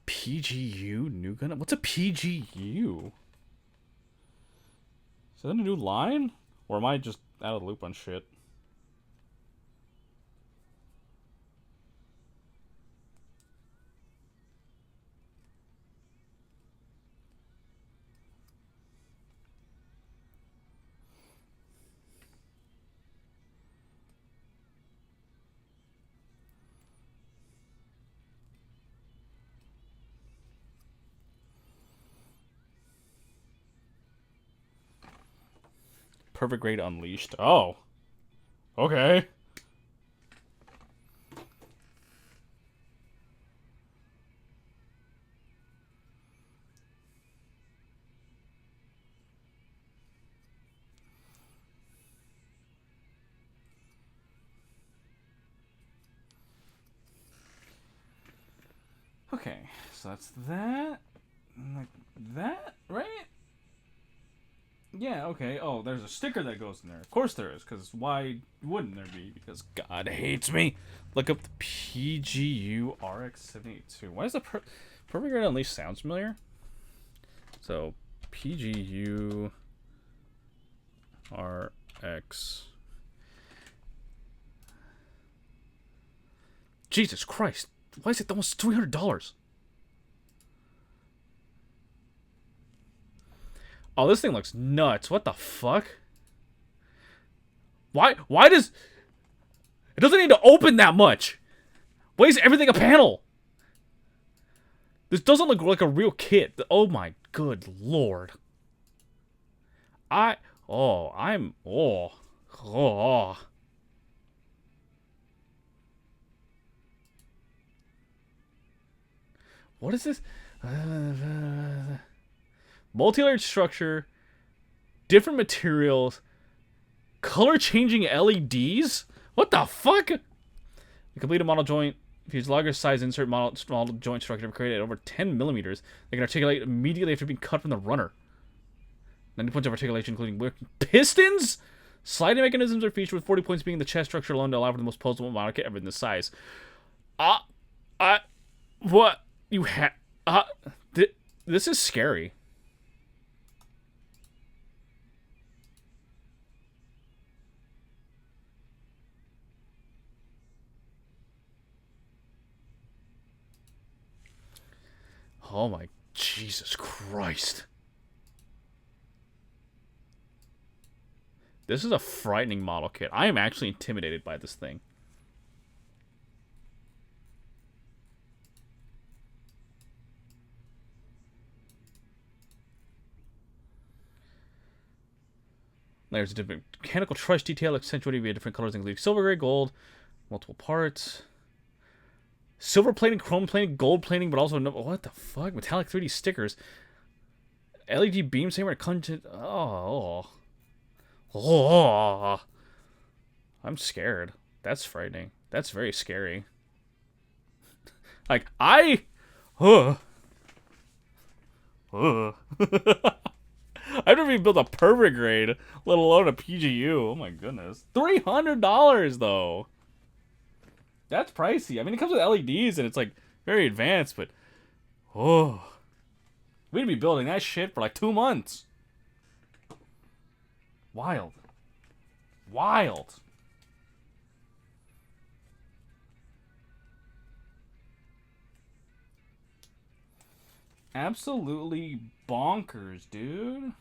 PGU new Gundam? What's a PGU? Is that a new line? Or am I just out of the loop on shit? Perfect Grade Unleashed. Oh. Okay. Okay, so that's that. Like that, right? Yeah, okay. Oh, there's a sticker that goes in there. Of course there is, because why wouldn't there be? Because God hates me. Look up the PGU RX-782. Why does the Perfect Grade Unleashed sound familiar? So, PGU RX. Jesus Christ. Why is it almost $300? Oh, this thing looks nuts. What the fuck? Why does... It doesn't need to open that much. Why is everything a panel? This doesn't look like a real kit. Oh my good lord. Oh. What is this? Multi-layered structure, different materials, color-changing LEDs? What the fuck? The completed model joint, use larger size insert model small joint structure created at over 10 millimeters. They can articulate immediately after being cut from the runner. 90 points of articulation, including working pistons? Sliding mechanisms are featured, with 40 points being the chest structure alone to allow for the most posable model kit ever in this size. What? You have... this is scary. Oh my Jesus Christ. This is a frightening model kit. I am actually intimidated by this thing. There's a different mechanical truss detail accentuated via different colors, including silver, gray, gold, multiple parts. Silver plating, chrome plating, gold plating, but also no... What the fuck? Metallic 3D stickers. LED beam saber content. Oh. I'm scared. That's frightening. That's very scary. Like, I've never even built a perfect grade, let alone a PGU. Oh my goodness. $300 though. That's pricey. I mean, it comes with LEDs and it's like very advanced, but we'd be building that shit for like 2 months. Wild. Wild. Absolutely bonkers, dude.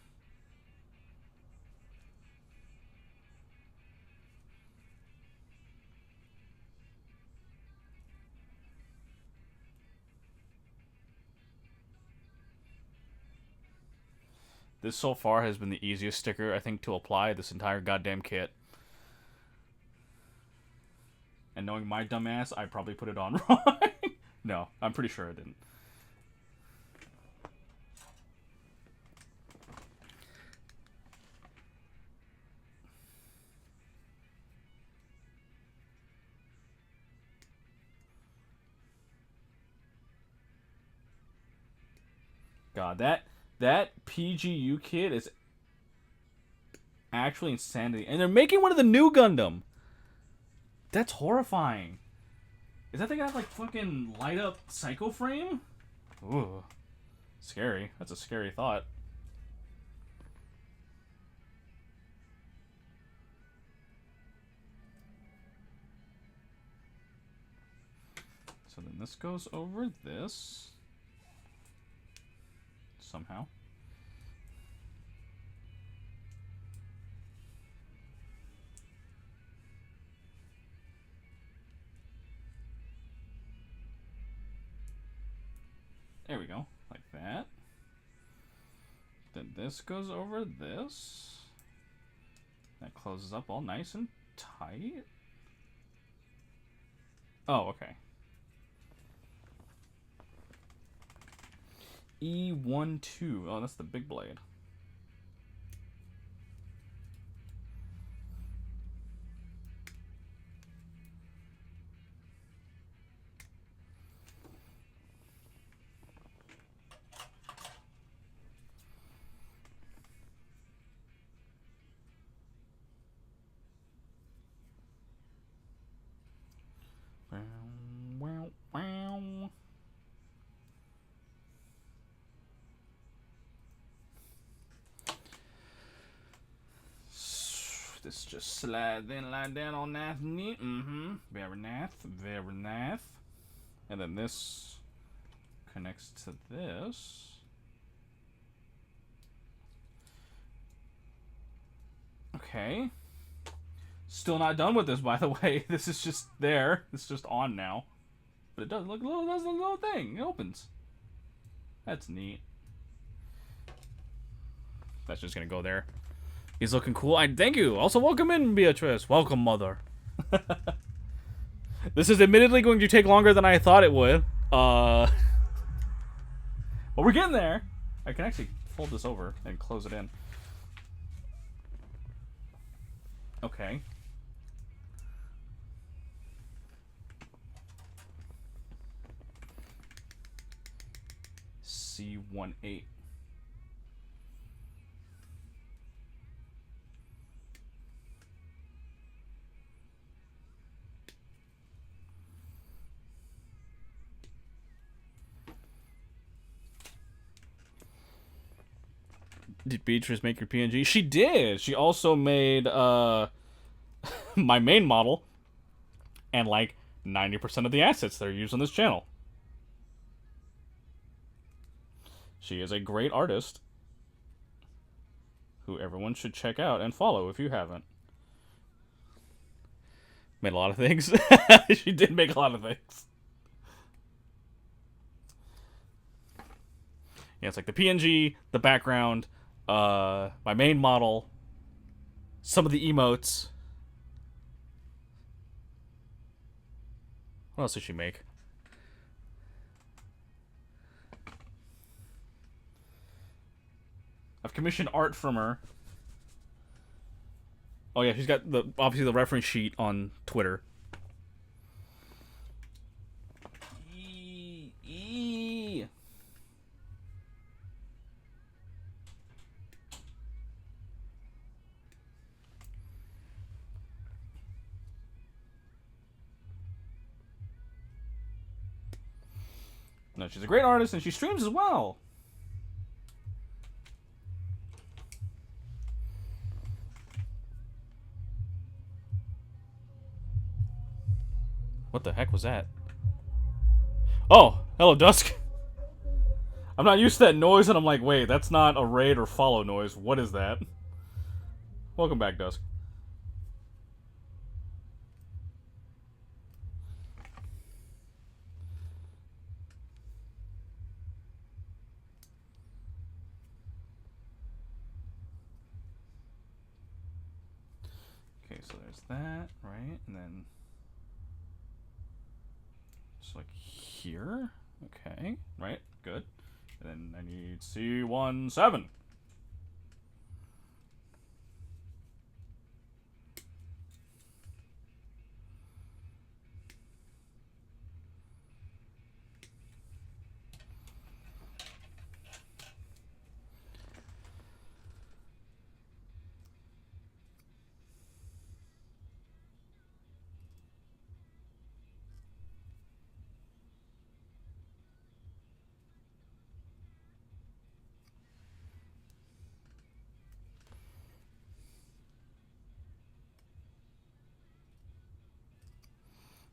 This so far has been the easiest sticker, I think, to apply this entire goddamn kit. And knowing my dumbass, I probably put it on wrong. No, I'm pretty sure I didn't. God, that PGU kit is actually insanity. And they're making one of the new Gundam. That's horrifying. Is that thing gonna have like fucking light up psycho frame? Ooh. Scary. That's a scary thought. So then this goes over this. Somehow. There we go, like that. Then this goes over this. That closes up all nice and tight. Oh, okay. E12. Oh, that's the big blade. Wow, wow. This just slides in like that on that knee. Very nice, very nice. And then this connects to this. Okay. Still not done with this, by the way. This is just there. It's just on now. But it does look little. That's a little thing. It opens. That's neat. That's just gonna go there. He's looking cool. Thank you. Also, welcome in, Beatrice. Welcome, mother. This is admittedly going to take longer than I thought it would. But we're getting there. I can actually fold this over and close it in. Okay. C18. Did Beatrice make your PNG? She did. She also made my main model and like 90% of the assets that are used on this channel. She is a great artist who everyone should check out and follow if you haven't. Made a lot of things. She did make a lot of things. Yeah, it's like the PNG, the background, my main model, some of the emotes. What else did she make? I've commissioned art from her. Oh yeah, she's got obviously the reference sheet on Twitter. No, she's a great artist and she streams as well. What the heck was that? Oh, hello, Dusk. I'm not used to that noise, and I'm like, wait, that's not a raid or follow noise. What is that? Welcome back, Dusk. Okay, so there's that, right? And then just like here. Okay, right? Good. And then I need C17.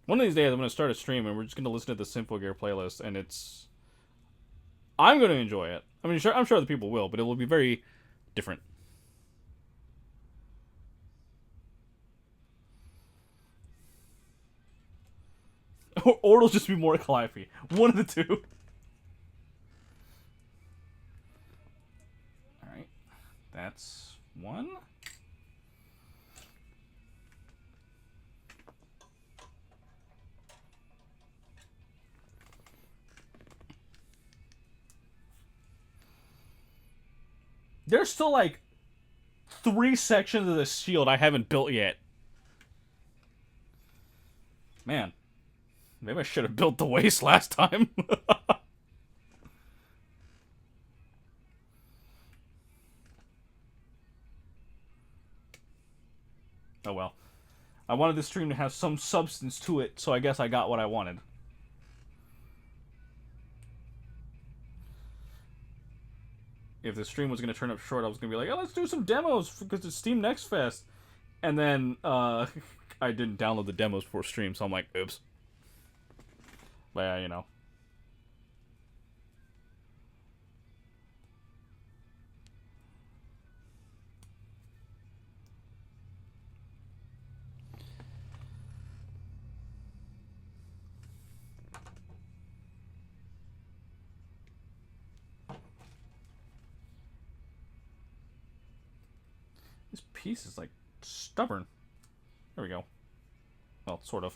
One of these days, I'm going to start a stream, and we're just going to listen to the Simple Gear playlist, and I'm going to enjoy it. I mean, I'm sure other people will, but it will be very different. Or it'll just be more Calliope. One of the two. Alright. That's one. There's still like 3 sections of the shield I haven't built yet. Man. Maybe I should have built the waist last time. Oh well. I wanted this stream to have some substance to it, so I guess I got what I wanted. If the stream was going to turn up short, I was going to be like, oh, let's do some demos because it's Steam Next Fest. And then I didn't download the demos before stream, so I'm like, oops. But yeah, you know. piece is like stubborn. There we go. Well, sort of.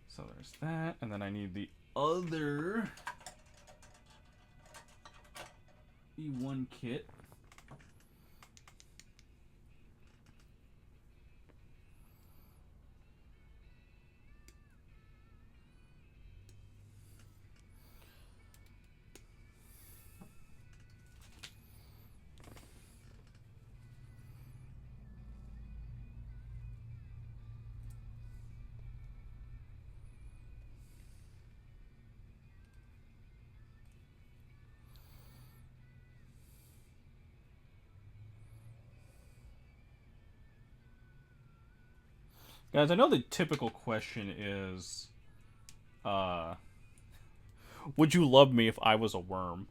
So there's that, and then I need the other E1 kit. Guys, I know the typical question is, would you love me if I was a worm?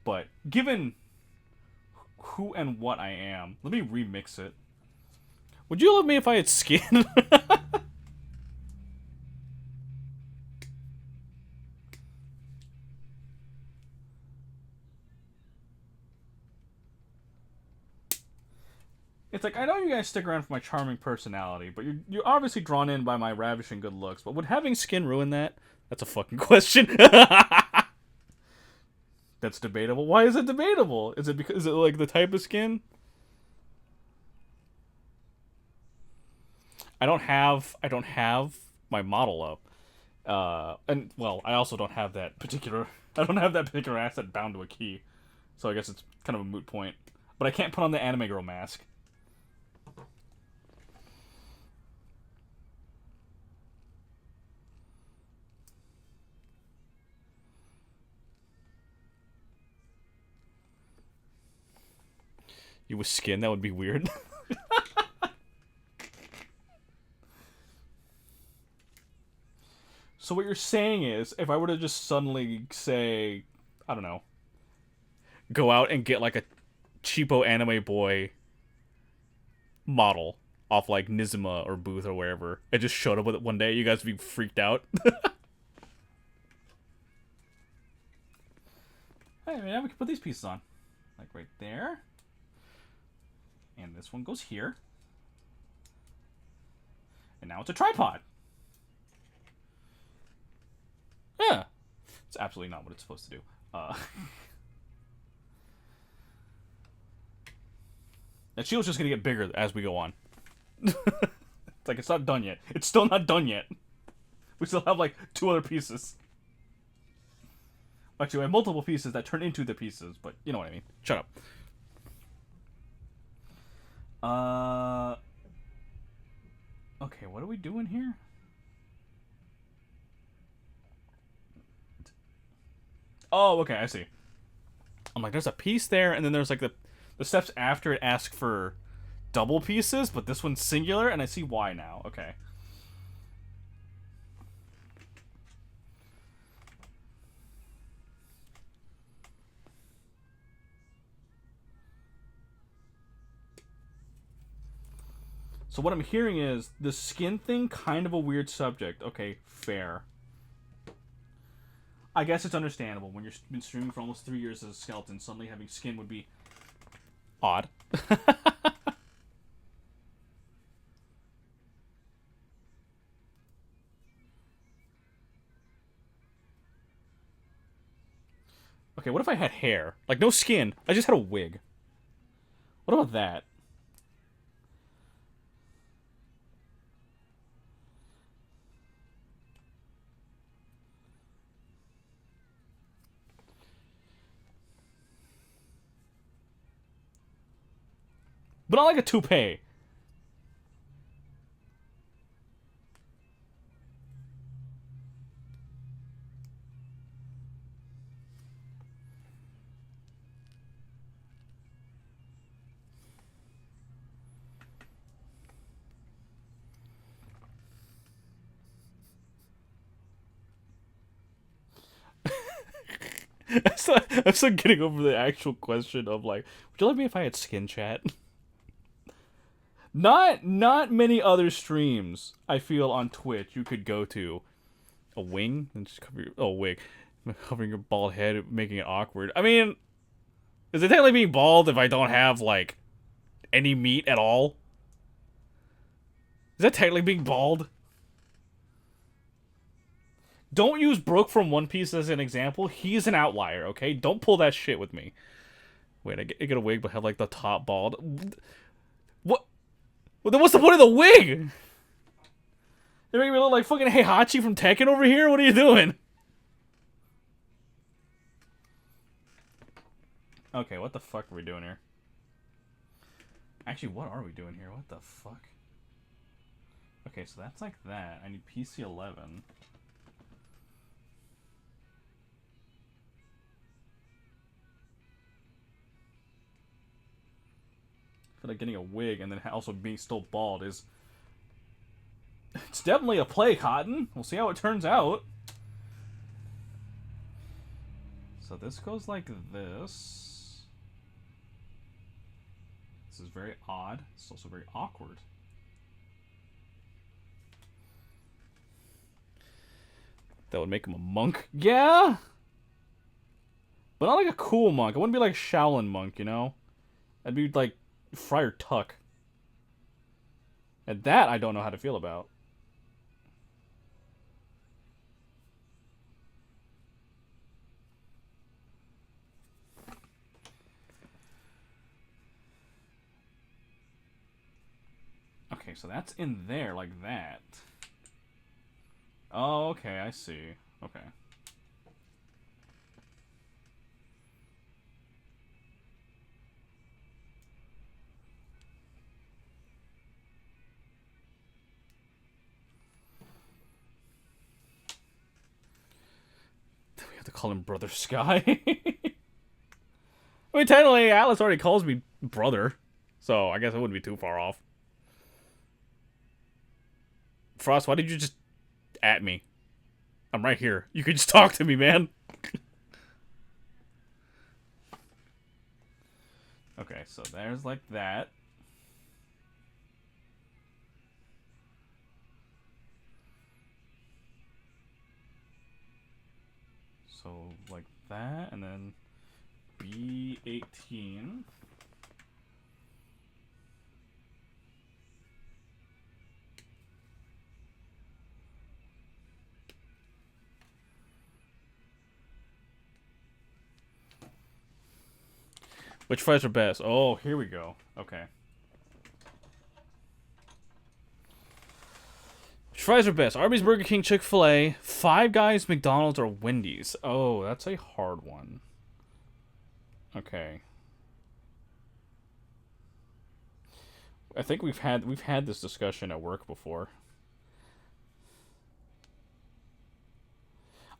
But given who and what I am, let me remix it. Would you love me if I had skin? It's like, I know you guys stick around for my charming personality, but you're obviously drawn in by my ravishing good looks. But would having skin ruin that? That's a fucking question. That's debatable. Why is it debatable? Is it like the type of skin? I don't have my model up. And well, I also don't have that particular asset bound to a key. So I guess it's kind of a moot point. But I can't put on the anime girl mask. You with skin, that would be weird. So what you're saying is, if I were to just suddenly say, I don't know, go out and get like a cheapo anime boy model off like Nizuma or Booth or wherever, and just showed up with it one day, you guys would be freaked out. Hey, man, we can put these pieces on. Like right there. And this one goes here. And now it's a tripod. Yeah. It's absolutely not what it's supposed to do. And Shield's just gonna get bigger as we go on. It's like, it's not done yet. It's still not done yet. We still have like 2 other pieces. Actually, we have multiple pieces that turn into the pieces, but you know what I mean. Shut up. Okay, what are we doing here? Oh, okay, I see. I'm like, there's a piece there, and then there's like the steps after it ask for double pieces, but this one's singular, and I see why now. Okay. So what I'm hearing is the skin thing, kind of a weird subject. Okay, fair. I guess it's understandable. When you've been streaming for almost 3 years as a skeleton, suddenly having skin would be odd. Okay, what if I had hair? Like, no skin. I just had a wig. What about that? But not like a toupee. I'm still getting over the actual question of like, would you like me if I had skin, chat? Not many other streams I feel on Twitch you could go to a wing and just cover your wig, covering your bald head, making it awkward. I mean, is it technically being bald if I don't have like any meat at all? Is that technically being bald? Don't use Brook from One Piece as an example. He's an outlier, okay? Don't pull that shit with me. Wait, I get a wig but have like the top bald. What? Well, then what's the point of the wig? You're making me look like fucking Heihachi from Tekken over here? What are you doing? Okay, what the fuck are we doing here? Actually, what are we doing here? What the fuck? Okay, so that's like that. I need PC 11. I feel like getting a wig and then also being still bald is... It's definitely a play, Cotton. We'll see how it turns out. So this goes like this. This is very odd. It's also very awkward. That would make him a monk. Yeah! But not like a cool monk. I wouldn't be like a Shaolin monk, you know? I'd be like Friar Tuck. And that I don't know how to feel about. Okay, so that's in there like that. Oh, okay, I see. Okay. We have to call him Brother Sky. I mean, technically, Atlas already calls me brother. So, I guess it wouldn't be too far off. Frost, why did you just at me? I'm right here. You can just talk to me, man. Okay, so there's like that. So like that, and then B18. Which fries are best? Oh, here we go. Okay. Which fries are best? Arby's, Burger King, Chick-fil-A, Five Guys, McDonald's, or Wendy's? Oh, that's a hard one. Okay. I think we've had this discussion at work before.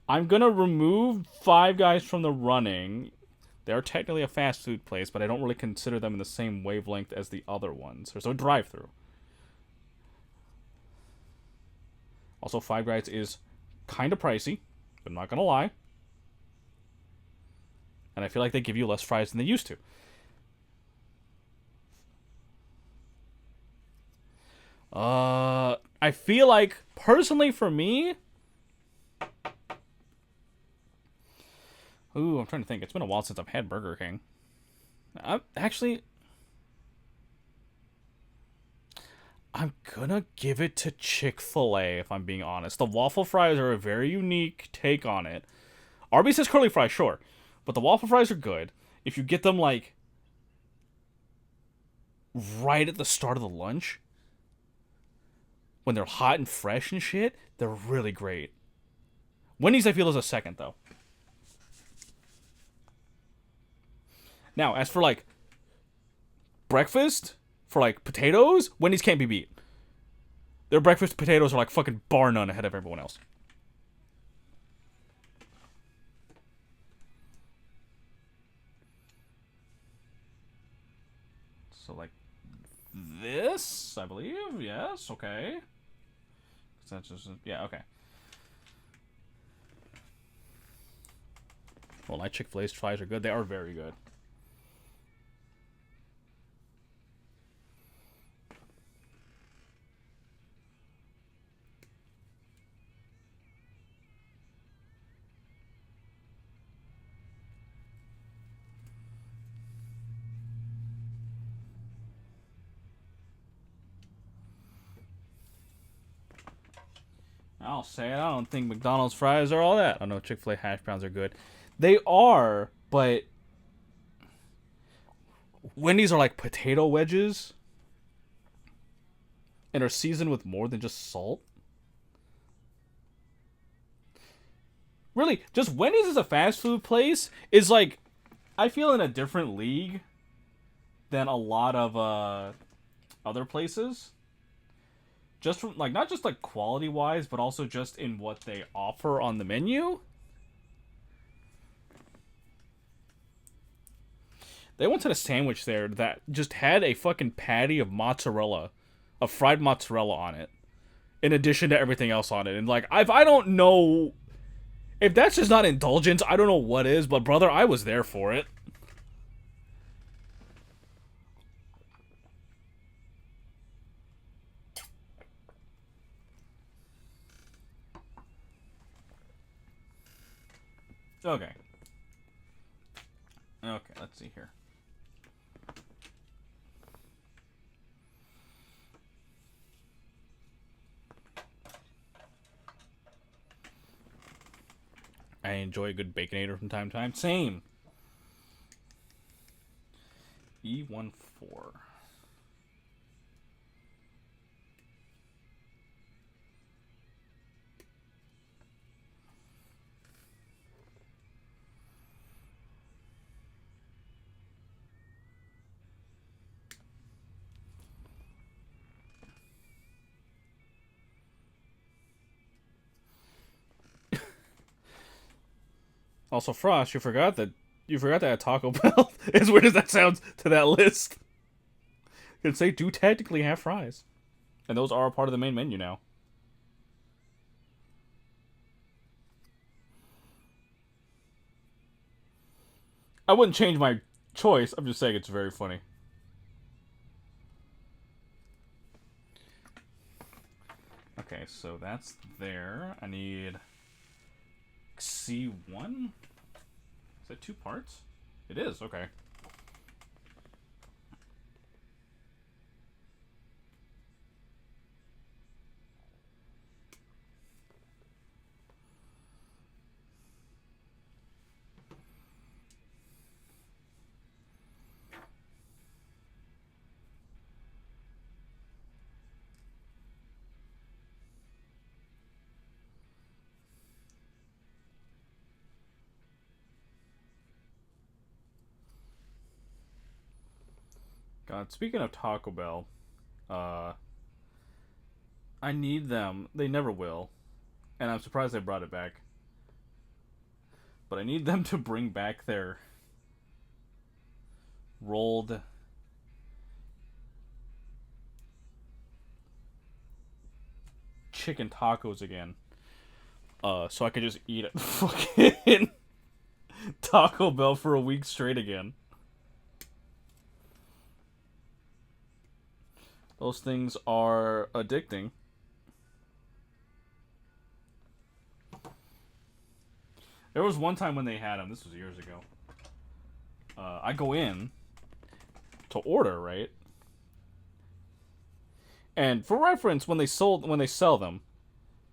I'm gonna remove Five Guys from the running. They're technically a fast food place, but I don't really consider them in the same wavelength as the other ones. There's no drive-through. Also, Five Guys is kind of pricey, but I'm not gonna lie. And I feel like they give you less fries than they used to. I feel like, personally for me... Ooh, I'm trying to think. It's been a while since I've had Burger King. I'm gonna give it to Chick-fil-A, if I'm being honest. The waffle fries are a very unique take on it. Arby's has curly fries, sure. But the waffle fries are good. If you get them, like, right at the start of the lunch, when they're hot and fresh and shit, they're really great. Wendy's, I feel, is a second, though. Now, as for, like, breakfast, for, like, potatoes, Wendy's can't be beat. Their breakfast potatoes are, like, fucking bar none ahead of everyone else. So, like, this, I believe? Yes, okay. That's just, yeah, okay. Well, my Chick-fil-A's fries are good. They are very good. I'll say it. I don't think McDonald's fries are all that. I know Chick-fil-A hash browns are good. They are, but Wendy's are like potato wedges and are seasoned with more than just salt. Really, just Wendy's as a fast food place is like, I feel in a different league than a lot of other places. Just from like not just like quality wise, but also just in what they offer on the menu. They once had a sandwich there that just had a fucking patty of mozzarella, of fried mozzarella on it, in addition to everything else on it. And like, if I don't know, if that's just not indulgence, I don't know what is. But brother, I was there for it. Okay. Okay, let's see here. I enjoy a good Baconator from time to time. Same. E14. Also, Frost, you forgot that Taco Bell. As weird as that sounds to that list, because they do technically have fries, and those are a part of the main menu now. I wouldn't change my choice. I'm just saying it's very funny. Okay, so that's there. I need C1. Is that 2 parts? It is, okay. God, speaking of Taco Bell, I need them. They never will. And I'm surprised they brought it back. But I need them to bring back their rolled chicken tacos again. So I could just eat it fucking Taco Bell for a week straight again. Those things are addicting. There was one time when they had them. This was years ago. I go in to order, right? And for reference, when they sell them,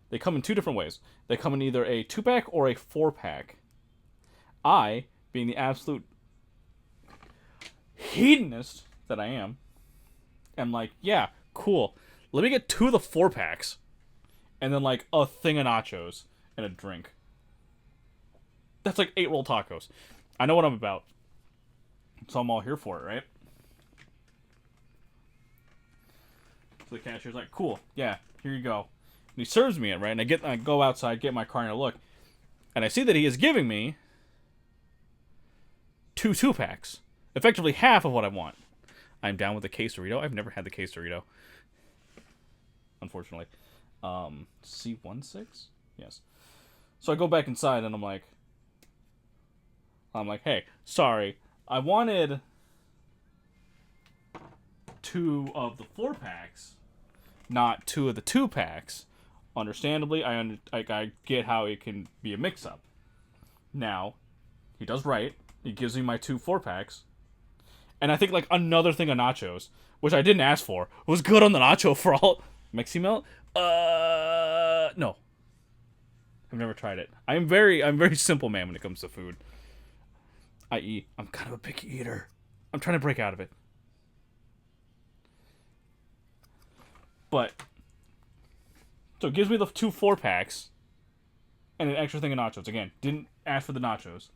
they come in 2 different ways. They come in either a 2-pack or a 4-pack. I, being the absolute hedonist that I am like, yeah, cool. Let me get 2 of the 4-packs. And then, like, a thing of nachos and a drink. That's like 8 roll tacos. I know what I'm about. So I'm all here for it, right? So the cashier's like, cool, yeah, here you go. And he serves me it, right? And I go outside, get my car, and I look. And I see that he is giving me 2 2-packs. Effectively half of what I want. I'm down with the quesarito. I've never had the quesarito. Unfortunately. C16? Yes. So I go back inside and I'm like, hey, sorry. I wanted 2 of the 4-packs, not 2 of the 2-packs. Understandably, I get how it can be a mix-up. Now, he does right. He gives me my 2 4-packs. And I think, like, another thing of nachos, which I didn't ask for, was good on the nacho for all. Mexi Melt? No. I've never tried it. I'm very simple man when it comes to food. I.e., I'm kind of a picky eater. I'm trying to break out of it. But so it gives me the 2 4-packs and an extra thing of nachos. Again, didn't ask for the nachos.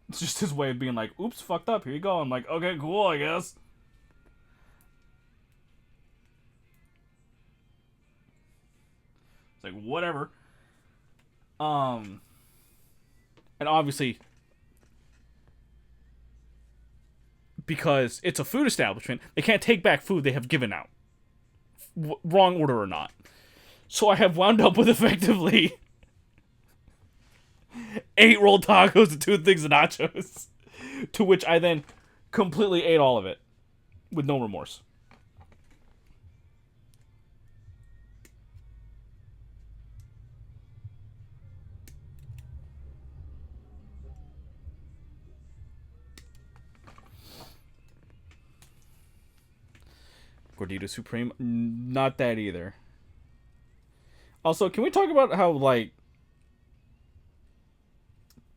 It's just his way of being like, oops, fucked up. Here you go. I'm like, okay, cool, I guess. It's like, whatever. And obviously, because it's a food establishment, they can't take back food they have given out. Wrong order or not. So I have wound up with effectively 8 rolled tacos and 2 things of nachos. To which I then completely ate all of it. With no remorse. Gordita Supreme, not that either. Also, can we talk about how, like,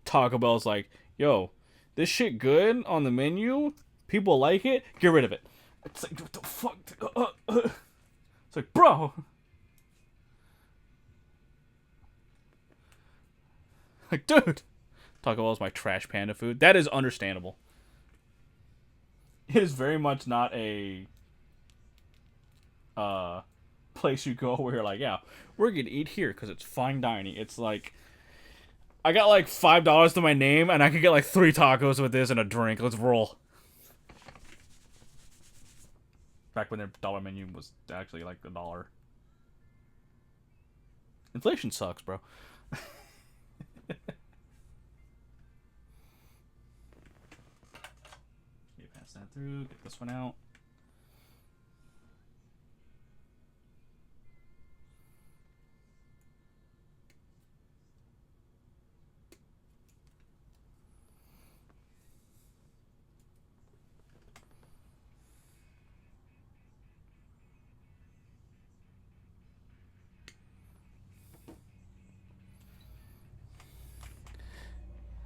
Taco Bell's like, yo, this shit good on the menu? People like it? Get rid of it. It's like, what the fuck? It's like, bro. Like, dude. Taco Bell's my trash panda food. That is understandable. It is very much not a place you go where you're like, yeah, we're gonna eat here because it's fine dining. It's like, I got like $5 to my name and I could get like 3 tacos with this and a drink. Let's roll. Back when their dollar menu was actually like $1. Inflation sucks, bro. Pass that through. Get this one out.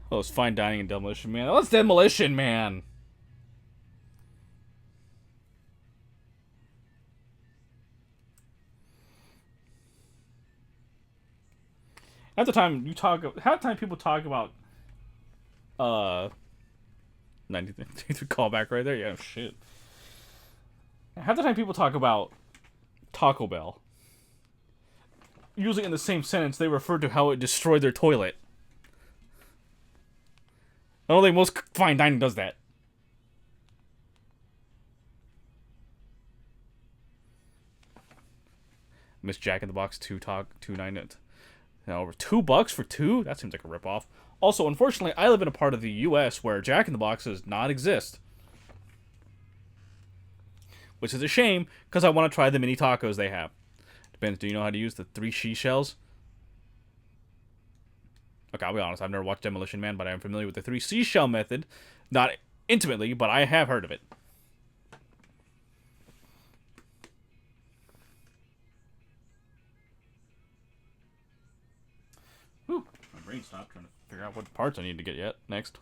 Oh, it's fine dining and Demolition Man. That's Demolition Man. Half the time people talk about 93 callback right there. Yeah, shit. Half the time people talk about Taco Bell, usually in the same sentence they refer to how it destroyed their toilet. I don't think most fine dining does that. Miss Jack in the Box 2.9. Now over $2 for 2? That seems like a ripoff. Also, unfortunately, I live in a part of the U.S. where Jack in the Box does not exist. Which is a shame, because I want to try the mini tacos they have. Depends, do you know how to use the 3 seashells? Okay, I'll be honest, I've never watched Demolition Man, but I am familiar with the 3 seashell method. Not intimately, but I have heard of it. Whew, my brain stopped trying to figure out what parts I need to get yet. Next.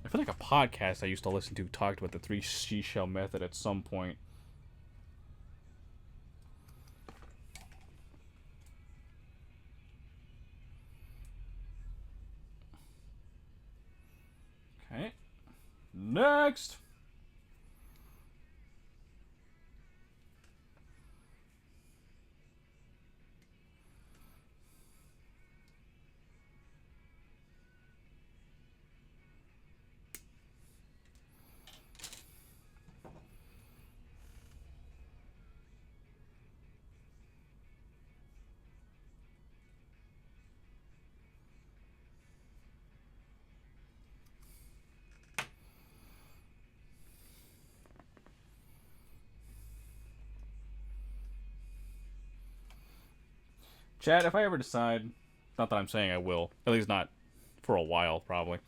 I feel like a podcast I used to listen to talked about the 3 seashell method at some point. Okay. Next! Chad, if I ever decide, not that I'm saying I will, at least not for a while, probably.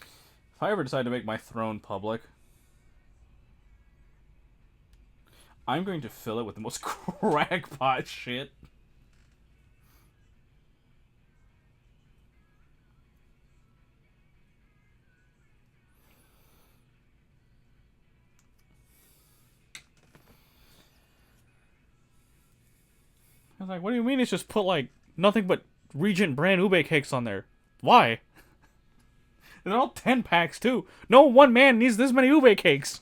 If I ever decide to make my throne public, I'm going to fill it with the most crackpot shit. I was like, what do you mean it's just put, like, nothing but Regent brand ube cakes on there? Why? They're all 10 packs, too. No one man needs this many ube cakes.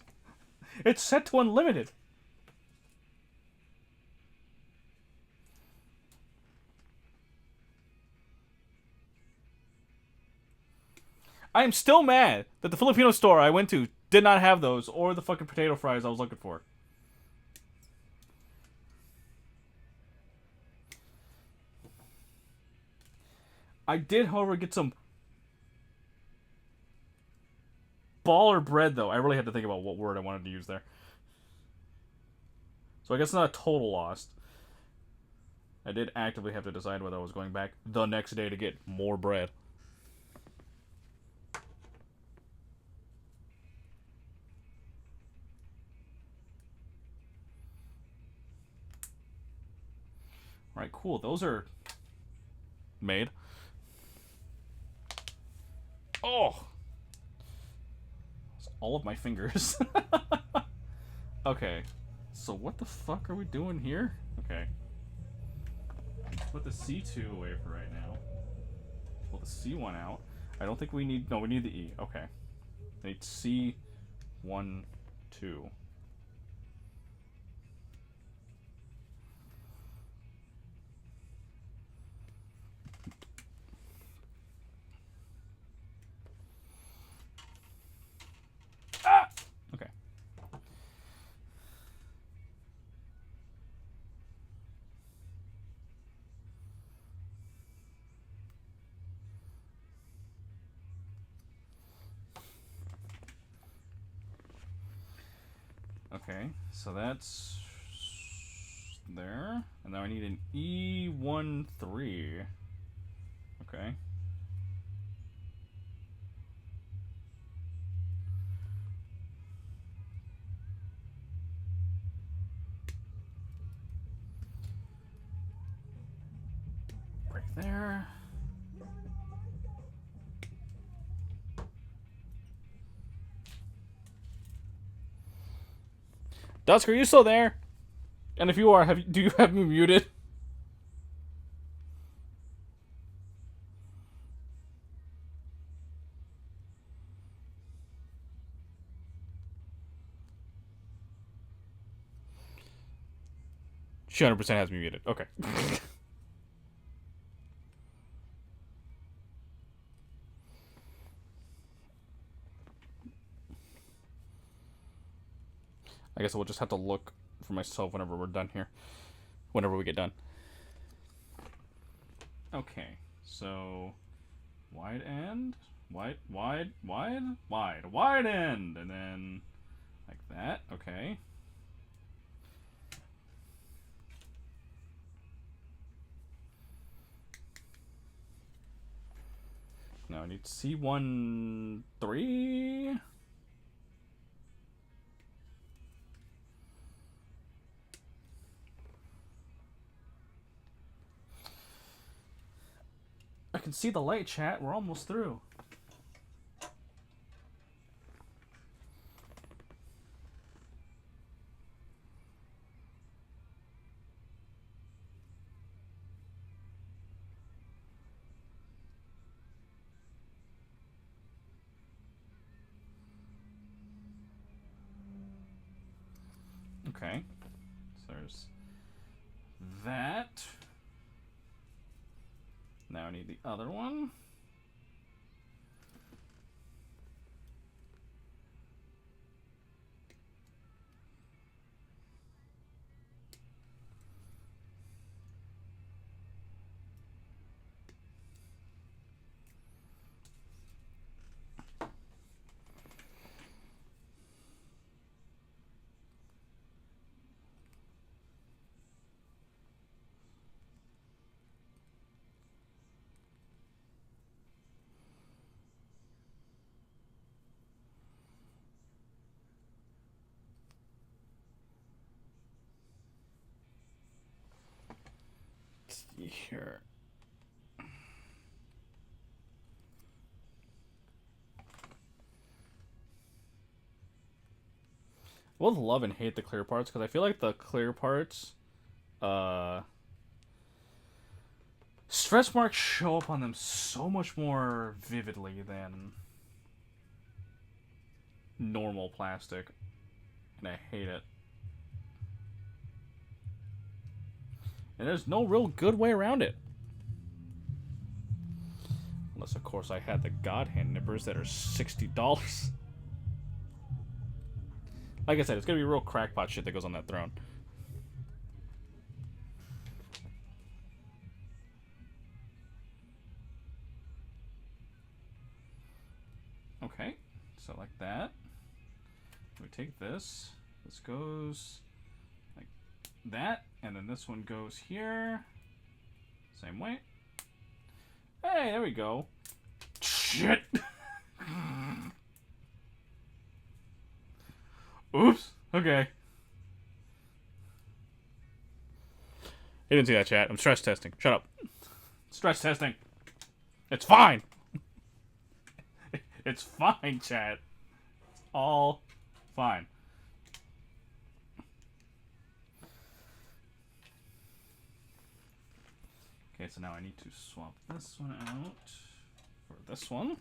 It's set to unlimited. I am still mad that the Filipino store I went to did not have those or the fucking potato fries I was looking for. I did, however, get some baller bread, though. I really had to think about what word I wanted to use there. So I guess it's not a total loss. I did actively have to decide whether I was going back the next day to get more bread. Alright, cool. Those are made. Oh! It's all of my fingers. Okay. So what the fuck are we doing here? Okay. Put the C2 away for right now. Pull the C1 out. I don't think we need... No, we need the E. Okay. I need C1, 2. Ah! Okay. Okay, so that's there. And now I need an E13. Okay. Right there. Dusk, are you still there? And if you are, do you have me muted? She 100% has me muted. Okay. I guess I will just have to look for myself whenever we're done here. Whenever we get done. Okay, so wide end, wide end, and then like that. Okay. Now I need C1 3. I can see the light, chat. We're almost through. Okay. So there's that. Now I need the other one. Here. I both love and hate the clear parts because I feel like the clear parts, stretch marks show up on them so much more vividly than normal plastic, and I hate it. And there's no real good way around it. Unless, of course, I had the God Hand nippers that are $60. Like I said, it's gonna be real crackpot shit that goes on that throne. Okay, so like that. We take this. This goes like that, and then this one goes here. Same way. Hey, there we go. Shit! Oops. Okay. He didn't see that, chat. I'm stress testing. Shut up. Stress testing. It's fine. It's fine, chat. It's all fine. Okay, so now I need to swap this one out for this one.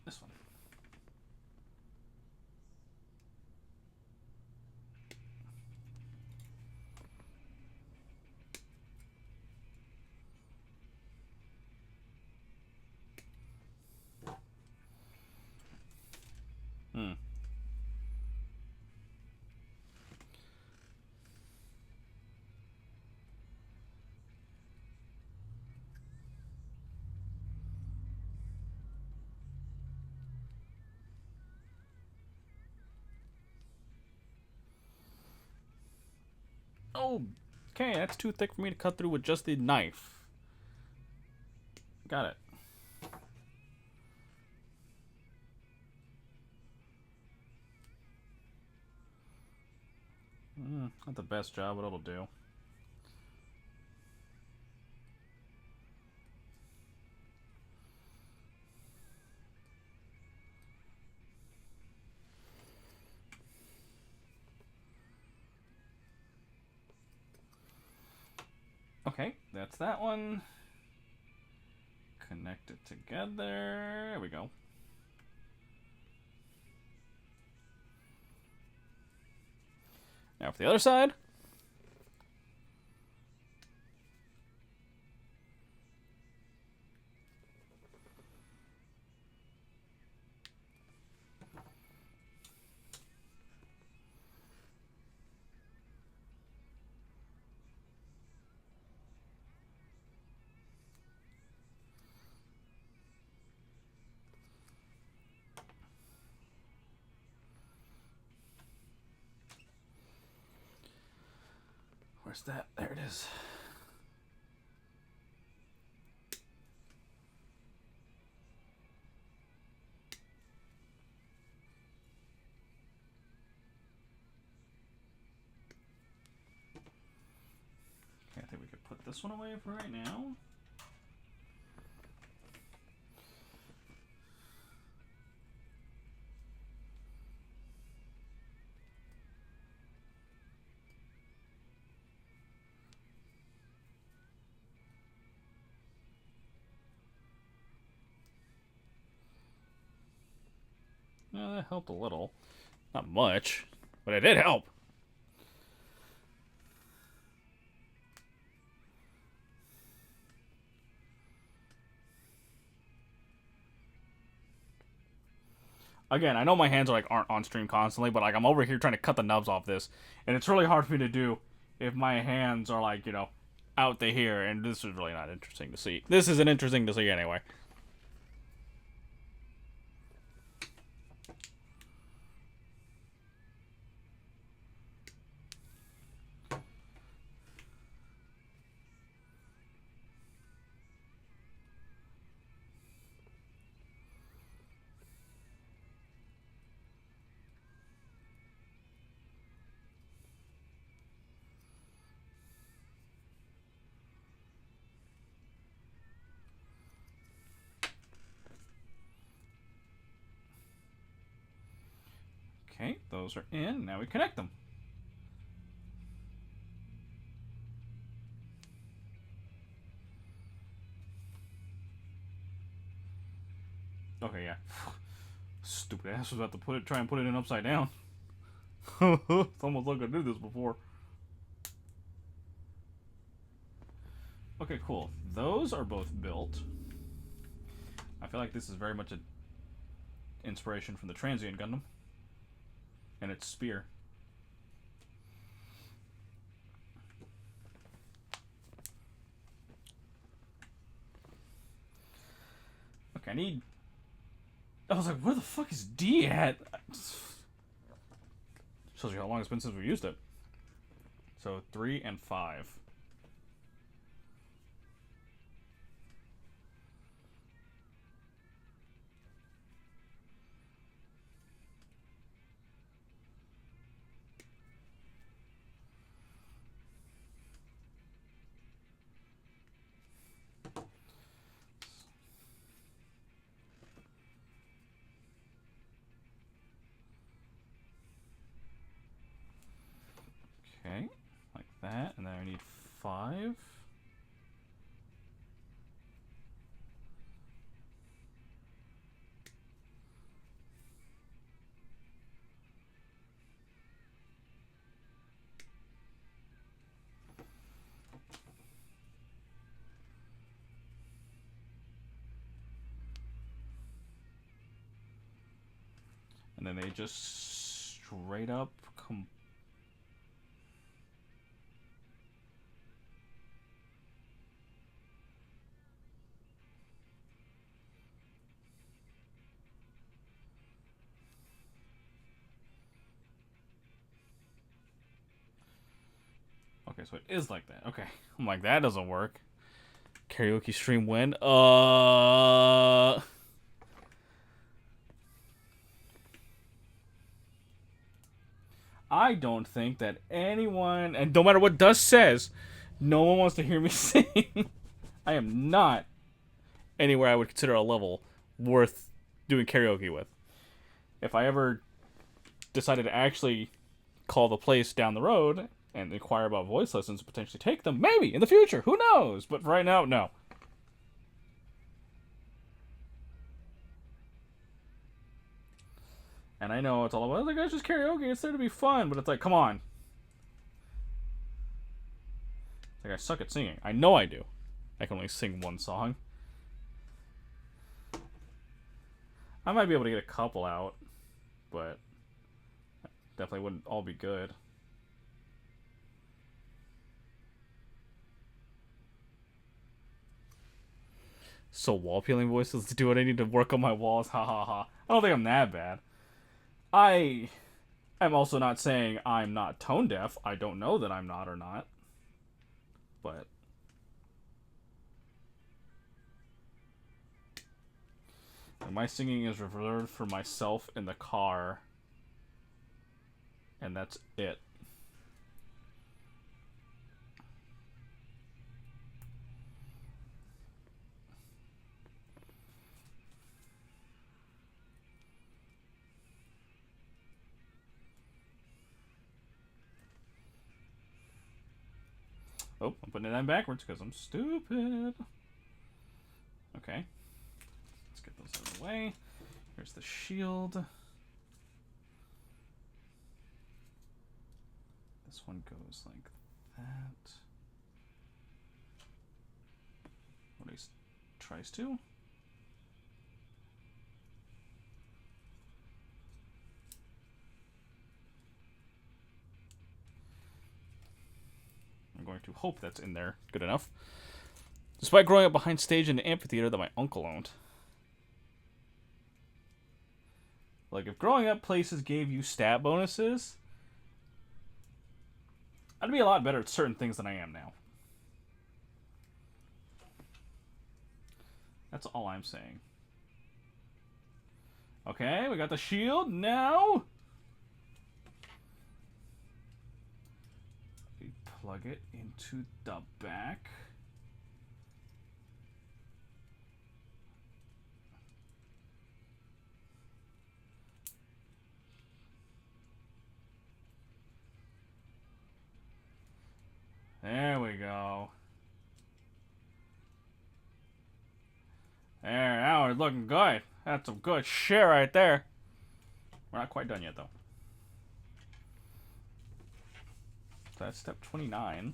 This one. Hmm. Oh, okay, that's too thick for me to cut through with just the knife. Got it. Not the best job, but it'll do. Okay, that's that one. Connect it together. There we go. Now for the other side. Where's that? There it is. Okay, I think we could put this one away for right now. Yeah, that helped a little. Not much, but it did help. Again, I know my hands are like aren't on stream constantly, but like I'm over here trying to cut the nubs off this, and it's really hard for me to do if my hands are like out to here, and this is really not interesting to see. This isn't interesting to see anyway. Okay, those are in. Now we connect them. Okay, yeah. Stupid ass was about to try and put it in upside down. It's almost like I did this before. Okay, cool. Those are both built. I feel like this is very much an inspiration from the Transient Gundam and its spear. Okay, I was like, where the fuck is D at? Shows you how long it's been since we used it. So 3 and 5. Okay, like that, and then I need 5. And then they just straight up Okay, so it is like that. Okay. I'm like, that doesn't work. Karaoke stream win. I don't think that anyone, and no matter what Dust says, no one wants to hear me sing. I am not anywhere I would consider a level worth doing karaoke with. If I ever decided to actually call the place down the road and inquire about voice lessons, potentially take them, maybe in the future, who knows? But right now, no. And I know it's all about, like, it's just karaoke, it's there to be fun, but it's like, come on. Like, I suck at singing. I know I do. I can only sing one song. I might be able to get a couple out, but definitely wouldn't all be good. So wall peeling voices to do what I need to work on my walls. Ha ha ha. I don't think I'm that bad. I'm also not saying I'm not tone deaf. I don't know that I'm not or not. But my singing is reserved for myself in the car. And that's it. Oh, I'm putting it in backwards because I'm stupid. Okay. Let's get those out of the way. Here's the shield. this one goes like that. What he tries to. I'm going to hope that's in there. Good enough. Despite growing up behind stage in an amphitheater that my uncle owned. Like, if growing up places gave you stat bonuses, I'd be a lot better at certain things than I am now. That's all I'm saying. Okay, we got the shield. Now we plug it into the back. There we go. There, now we're looking good. That's some good shit right there. We're not quite done yet, though. So that's step 29.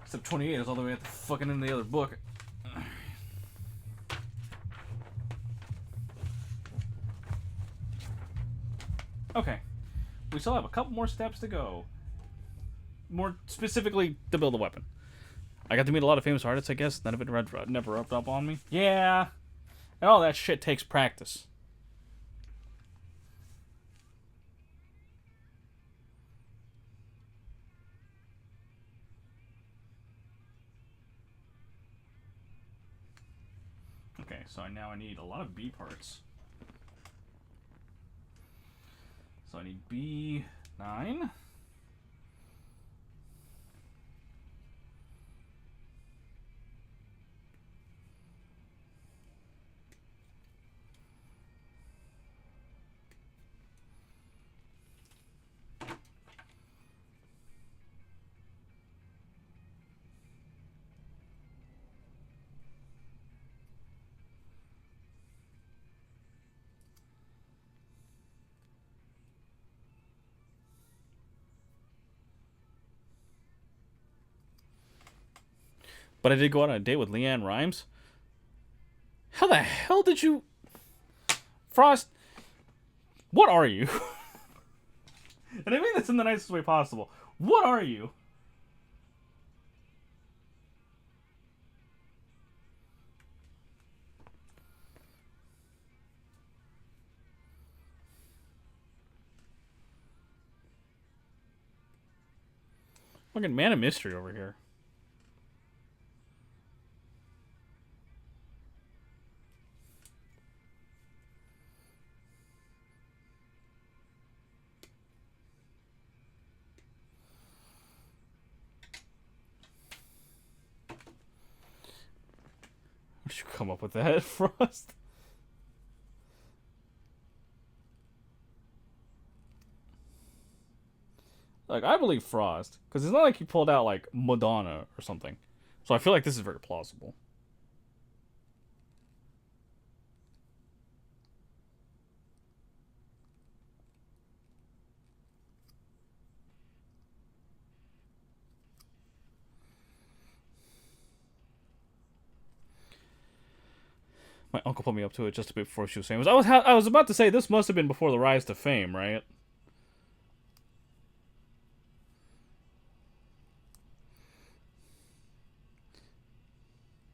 Step 28 is all the way at the fucking end of the other book. Okay. We still have a couple more steps to go. More specifically, to build a weapon. I got to meet a lot of famous artists, I guess. None of it never rubbed up on me. Yeah. And all that shit takes practice. Okay, so now I need a lot of B parts. So I need B9. But I did go out on a date with Leanne Rimes. How the hell did you... Frost, what are you? And I mean this in the nicest way possible. What are you? Fucking man of mystery over here. Where did you come up with that, Frost? Like, I believe Frost. Because it's not like he pulled out, like, Madonna or something. So I feel like this is very plausible. My uncle put me up to it just a bit before she was famous. I was about to say, this must have been before the rise to fame, right?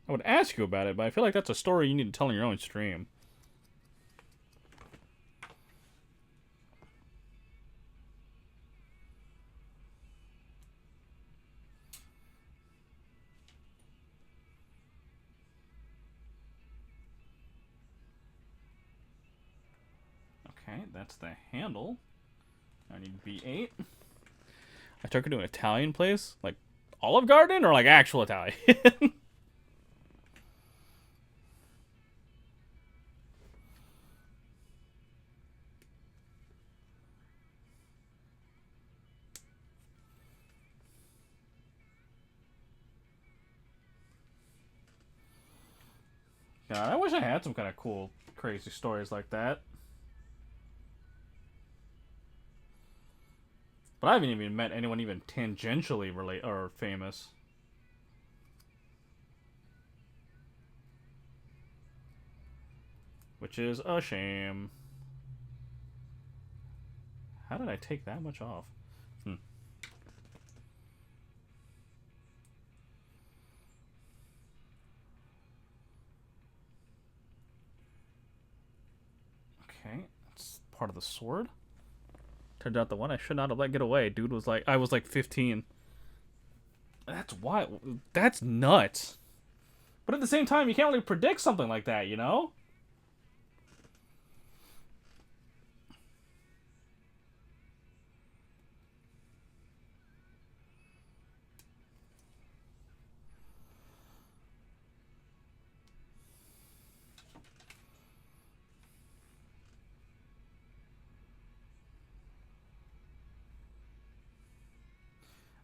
I would ask you about it, but I feel like that's a story you need to tell on your own stream. Okay, that's the handle. I need B8. I took her to an Italian place? Like Olive Garden or like actual Italian? God, I wish I had some kind of cool, crazy stories like that. But I haven't even met anyone even tangentially or famous. Which is a shame. How did I take that much off? Okay, that's part of the sword. Turned out the one I should not have let get away. Dude was like, I was like 15. That's wild. That's nuts. But at the same time, you can't really predict something like that, you know?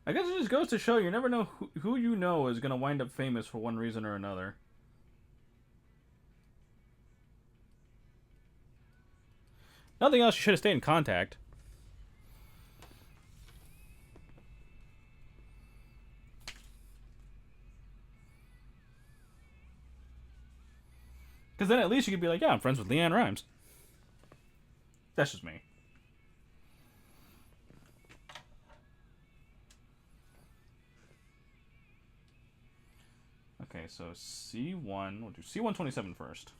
I guess it just goes to show you never know who you know is going to wind up famous for one reason or another. Nothing else, you should have stayed in contact. Because then at least you could be like, yeah, I'm friends with Leanne Rimes. That's just me. Okay, so C1. We'll do C127 first.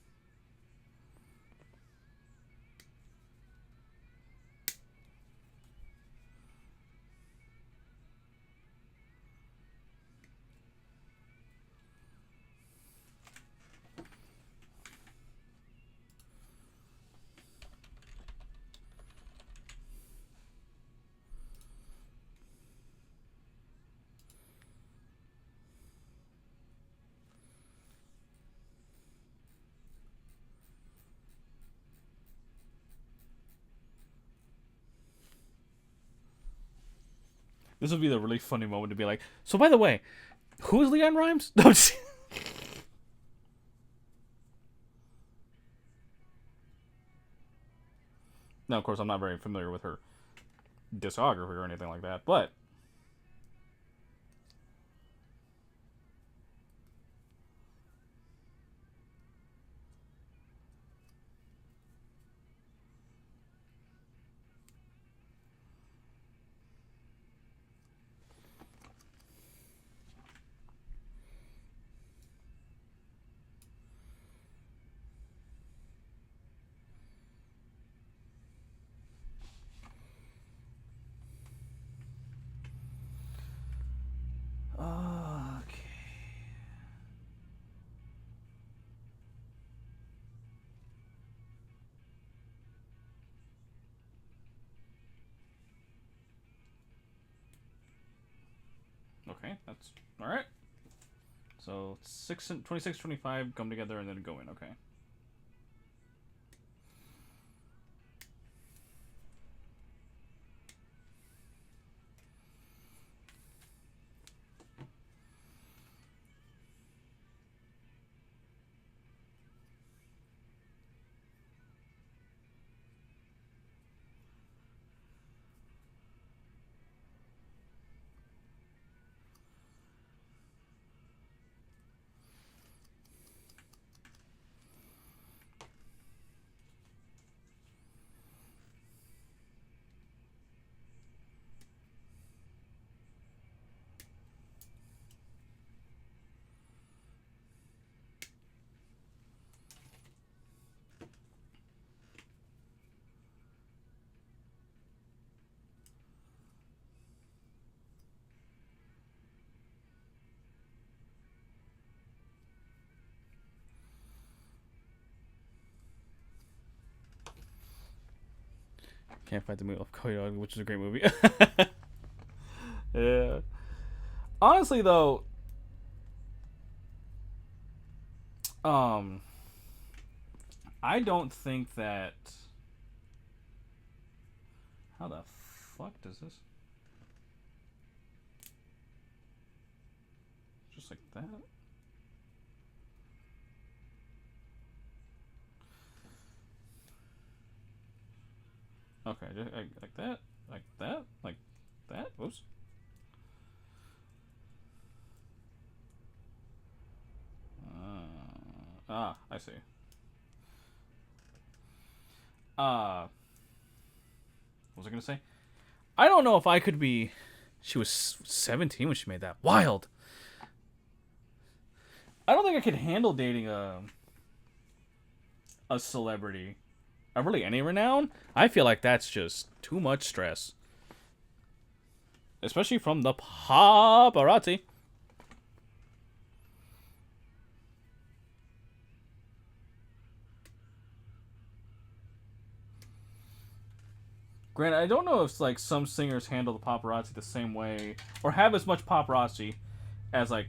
This would be the really funny moment to be like, so by the way, who is Leanne Rimes? No, now, of course, I'm not very familiar with her discography or anything like that, but okay, that's all right. So 26, 25 come together and then go in. Okay. Can't fight the movie of Coyote, which is a great movie. Yeah. Honestly, though, um, I don't think that. How the fuck does this? Just like that? Okay, just like that, like that, like that? Whoops. I see. What was I gonna say? I don't know if I could be. She was 17 when she made that. Wild. I don't think I could handle dating a celebrity of really any renown. I feel like that's just too much stress, especially from the paparazzi. Granted, I don't know if like some singers handle the paparazzi the same way or have as much paparazzi as like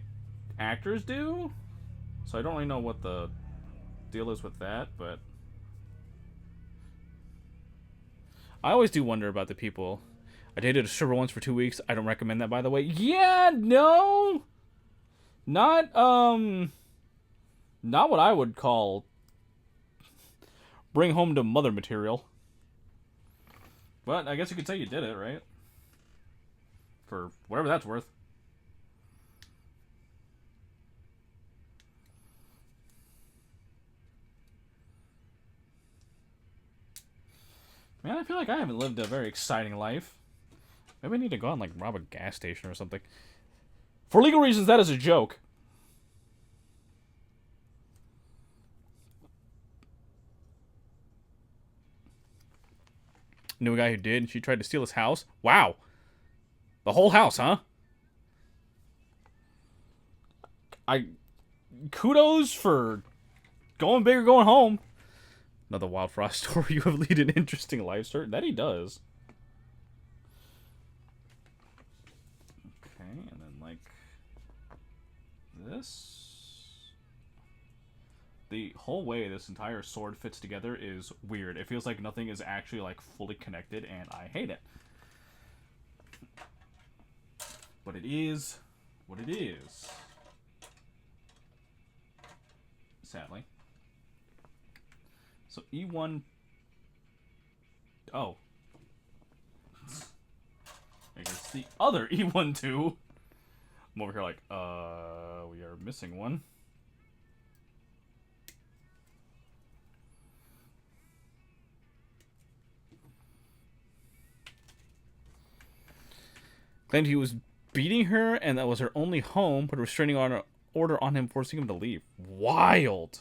actors do. So I don't really know what the deal is with that, but I always do wonder about the people. I dated a stripper once for 2 weeks. I don't recommend that, by the way. Yeah, no, not not what I would call bring home to mother material. But I guess you could say you did it, right? For whatever that's worth. Man, I feel like I haven't lived a very exciting life. Maybe I need to go out and like rob a gas station or something. For legal reasons, that is a joke. Knew a guy who did, and she tried to steal his house. Wow. The whole house, huh? Kudos for going big or going home. Another Wild Frost story. You have lead an interesting life story. That he does. Okay, and then like this. The whole way this entire sword fits together is weird. It feels like nothing is actually like fully connected, and I hate it. But it is what it is. Sadly. So E1. Oh. I guess the other E12. I'm over here like, we are missing one. Claimed he was beating her and that was her only home, put a restraining order on him, forcing him to leave. Wild.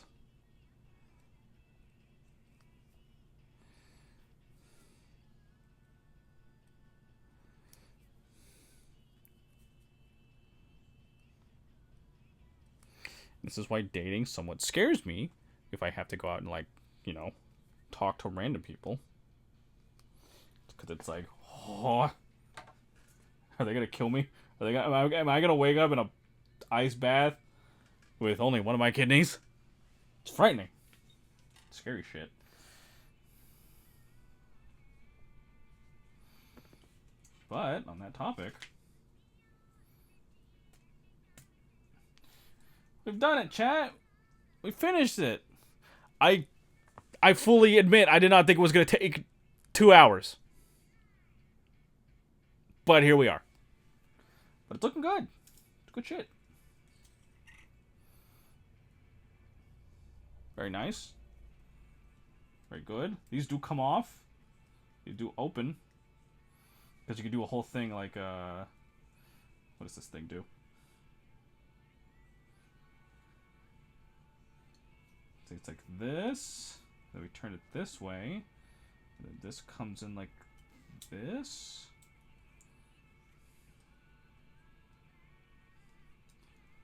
This is why dating somewhat scares me if I have to go out and, like, you know, talk to random people. Because it's like, oh, are they going to kill me? Are they gonna, am I going to wake up in a ice bath with only one of my kidneys? It's frightening. Scary shit. But, on that topic, we've done it, chat. We finished it. I fully admit I did not think it was going to take 2 hours. But here we are. But it's looking good. It's good shit. Very nice. Very good. These do come off. They do open. Because you can do a whole thing like, what does this thing do? So it's like this. Then we turn it this way. And then this comes in like this.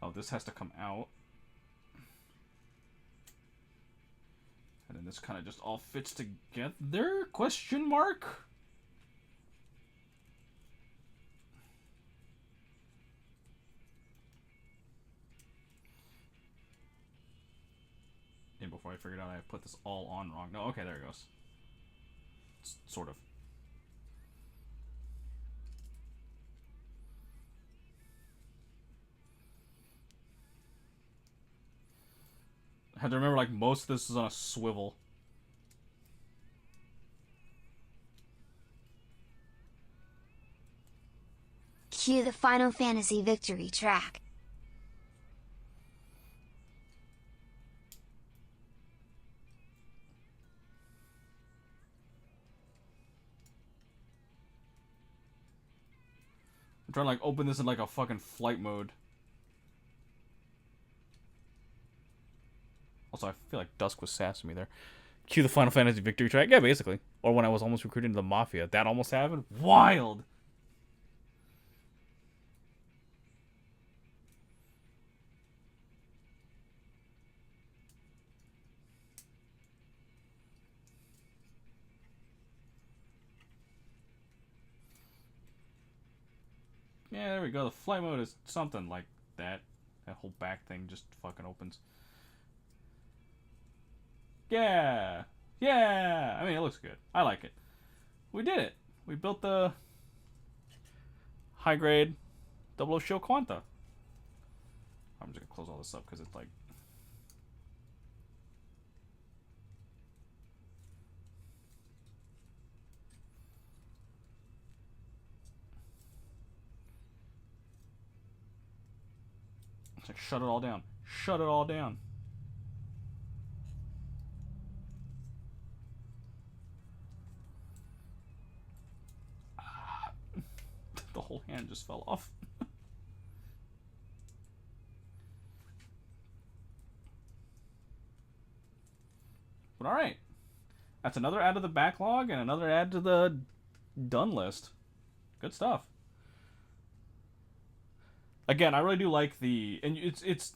Oh, this has to come out. And then this kind of just all fits together? Question mark? And before I figured out I put this all on wrong. No, okay, there it goes. Sort of. I had to remember, like, most of this is on a swivel. Cue the Final Fantasy victory track. I'm trying to like open this in like a fucking flight mode. Also, I feel like Dusk was sassing me there. Cue the Final Fantasy victory track. Yeah, basically. Or when I was almost recruited into the Mafia. That almost happened. Wild! Yeah, there we go. The flight mode is something like that. That whole back thing just fucking opens. Yeah! Yeah! I mean, it looks good. I like it. We did it. We built the high grade 00 Shio Quanta. I'm just gonna close all this up because it's like. It's like, shut it all down. Shut it all down. The whole hand just fell off. But alright. That's another add to the backlog and another add to the done list. Good stuff. Again, I really do like the... And it's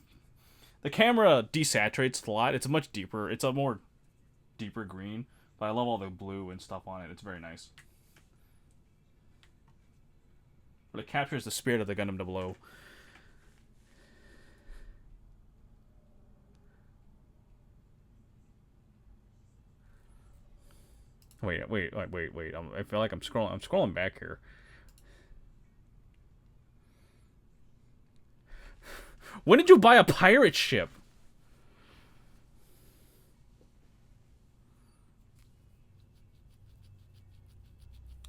the camera desaturates a lot. It's a much deeper... It's a more deeper green. But I love all the blue and stuff on it. It's very nice. But it captures the spirit of the Gundam 00. Wait. I feel like I'm scrolling back here. When did you buy a pirate ship?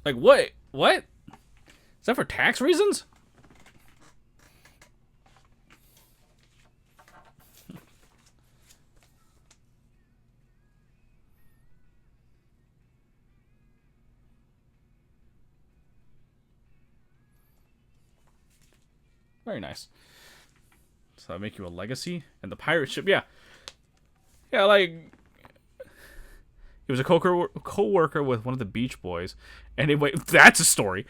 Like, what? What? Is that for tax reasons? Very nice. So that make you a legacy? And the pirate ship, yeah. Yeah, like... He was a co-worker with one of the Beach Boys. Anyway, that's a story.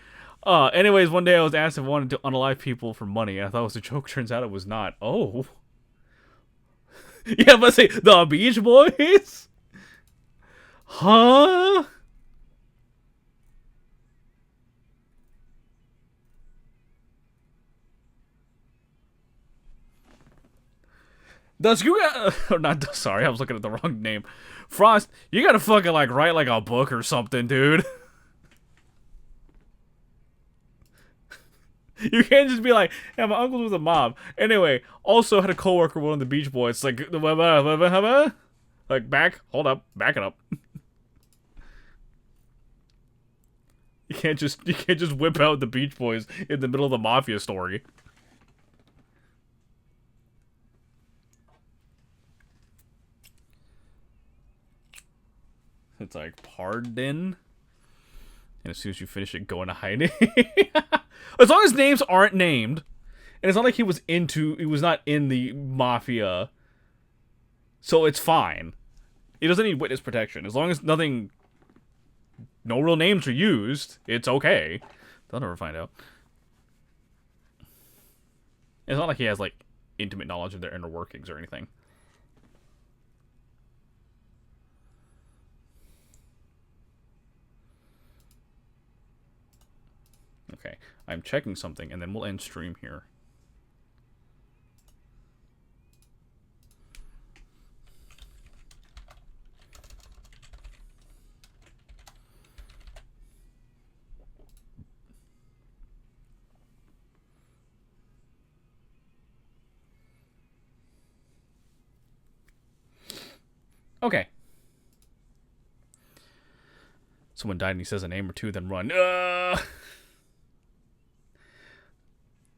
Anyways, one day I was asked if I wanted to unalive people for money, and I thought it was a joke. Turns out it was not. Oh. Yeah, but say, the Beach Boys? Huh? Dusk, you got... Or not, sorry, I was looking at the wrong name. Frost, you gotta fucking, like, write, like, a book or something, dude. You can't just be like, yeah, my uncle was a mob. Anyway, also had a coworker with one of the Beach Boys. Like, hold up, back it up. You can't just whip out the Beach Boys in the middle of the Mafia story. It's like, pardon? And as soon as you finish it, go into hiding. As long as names aren't named. And it's not like he was not in the Mafia. So it's fine. He doesn't need witness protection. As long as no real names are used, it's okay. They'll never find out. It's not like he has, like, intimate knowledge of their inner workings or anything. Okay, I'm checking something, and then we'll end stream here. Okay. Someone died and he says a name or two, then run.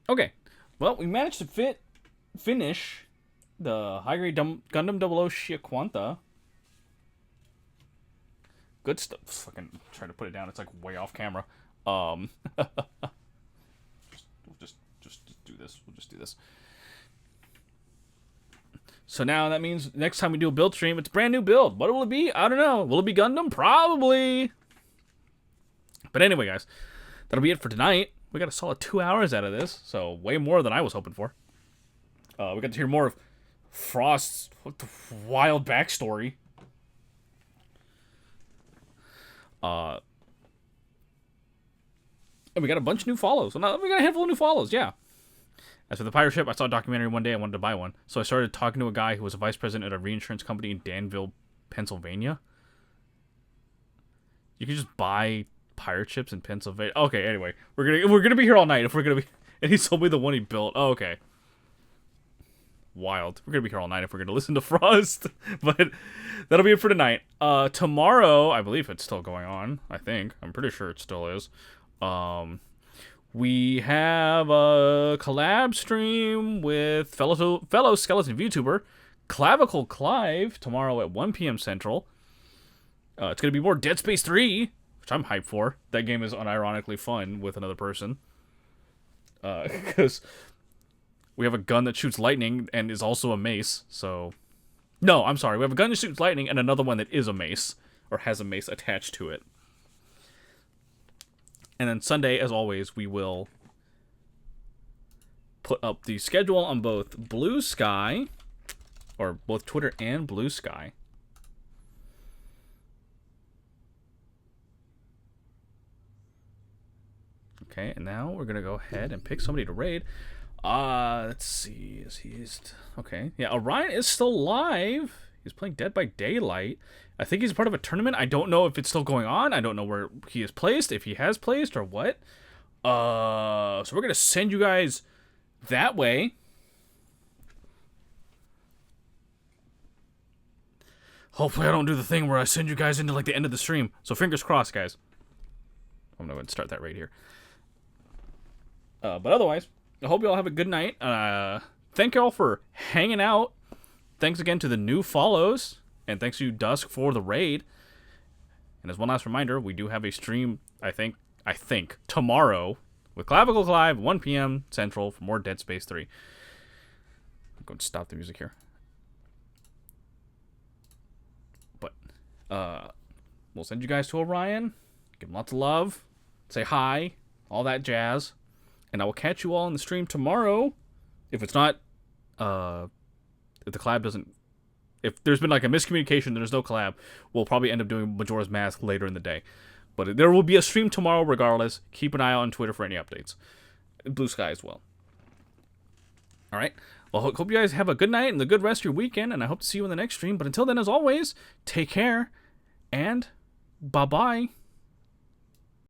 Okay. Well, we managed to finish the high-grade Gundam 00 Shia Quanta. Good stuff. Fucking trying to put it down. It's like way off camera. Just do this. We'll just do this. So now that means next time we do a build stream, it's a brand new build. What will it be? I don't know. Will it be Gundam? Probably. But anyway, guys, that'll be it for tonight. We got a solid 2 hours out of this, so way more than I was hoping for. We got to hear more of Frost's wild backstory. And we got a bunch of new follows. We got a handful of new follows, yeah. As for the pirate ship, I saw a documentary one day. I wanted to buy one. So I started talking to a guy who was a vice president at a reinsurance company in Danville, Pennsylvania. You can just buy pirate ships in Pennsylvania. Okay, anyway. We're gonna be here all night if we're gonna be. And he sold me the one he built. Oh, okay. Wild. We're gonna be here all night if we're gonna listen to Frost. But that'll be it for tonight. Tomorrow, I believe it's still going on. I think. I'm pretty sure it still is. We have a collab stream with fellow skeleton VTuber Clavicle Clive tomorrow at 1 p.m. Central. It's going to be more Dead Space 3, which I'm hyped for. That game is unironically fun with another person. Because we have a gun that shoots lightning and is also a mace, so... No, I'm sorry. We have a gun that shoots lightning and another one that is a mace, or has a mace attached to it. And then Sunday, as always, we will put up the schedule on both Blue Sky, or both Twitter and Blue Sky. Okay, and now we're going to go ahead and pick somebody to raid. Let's see. Okay, yeah, Orion is still live. He's playing Dead by Daylight. I think he's part of a tournament. I don't know if it's still going on. I don't know where he is placed, if he has placed, or what. So we're going to send you guys that way. Hopefully I don't do the thing where I send you guys into, like, the end of the stream. So fingers crossed, guys. I'm going to start that right here. But otherwise, I hope you all have a good night. Thank you all for hanging out. Thanks again to the new follows. And thanks to you, Dusk, for the raid. And as one last reminder, we do have a stream, I think, tomorrow with Clavicle Clive, 1 p.m. Central for more Dead Space 3. I'm going to stop the music here. But, we'll send you guys to Orion. Give him lots of love. Say hi. All that jazz. And I will catch you all in the stream tomorrow. If it's not, if the collab doesn't... If there's been like a miscommunication, there's no collab, we'll probably end up doing Majora's Mask later in the day. But there will be a stream tomorrow regardless. Keep an eye out on Twitter for any updates. Blue Sky as well. Alright. Well, hope you guys have a good night and a good rest of your weekend, and I hope to see you in the next stream. But until then, as always, take care, and bye-bye.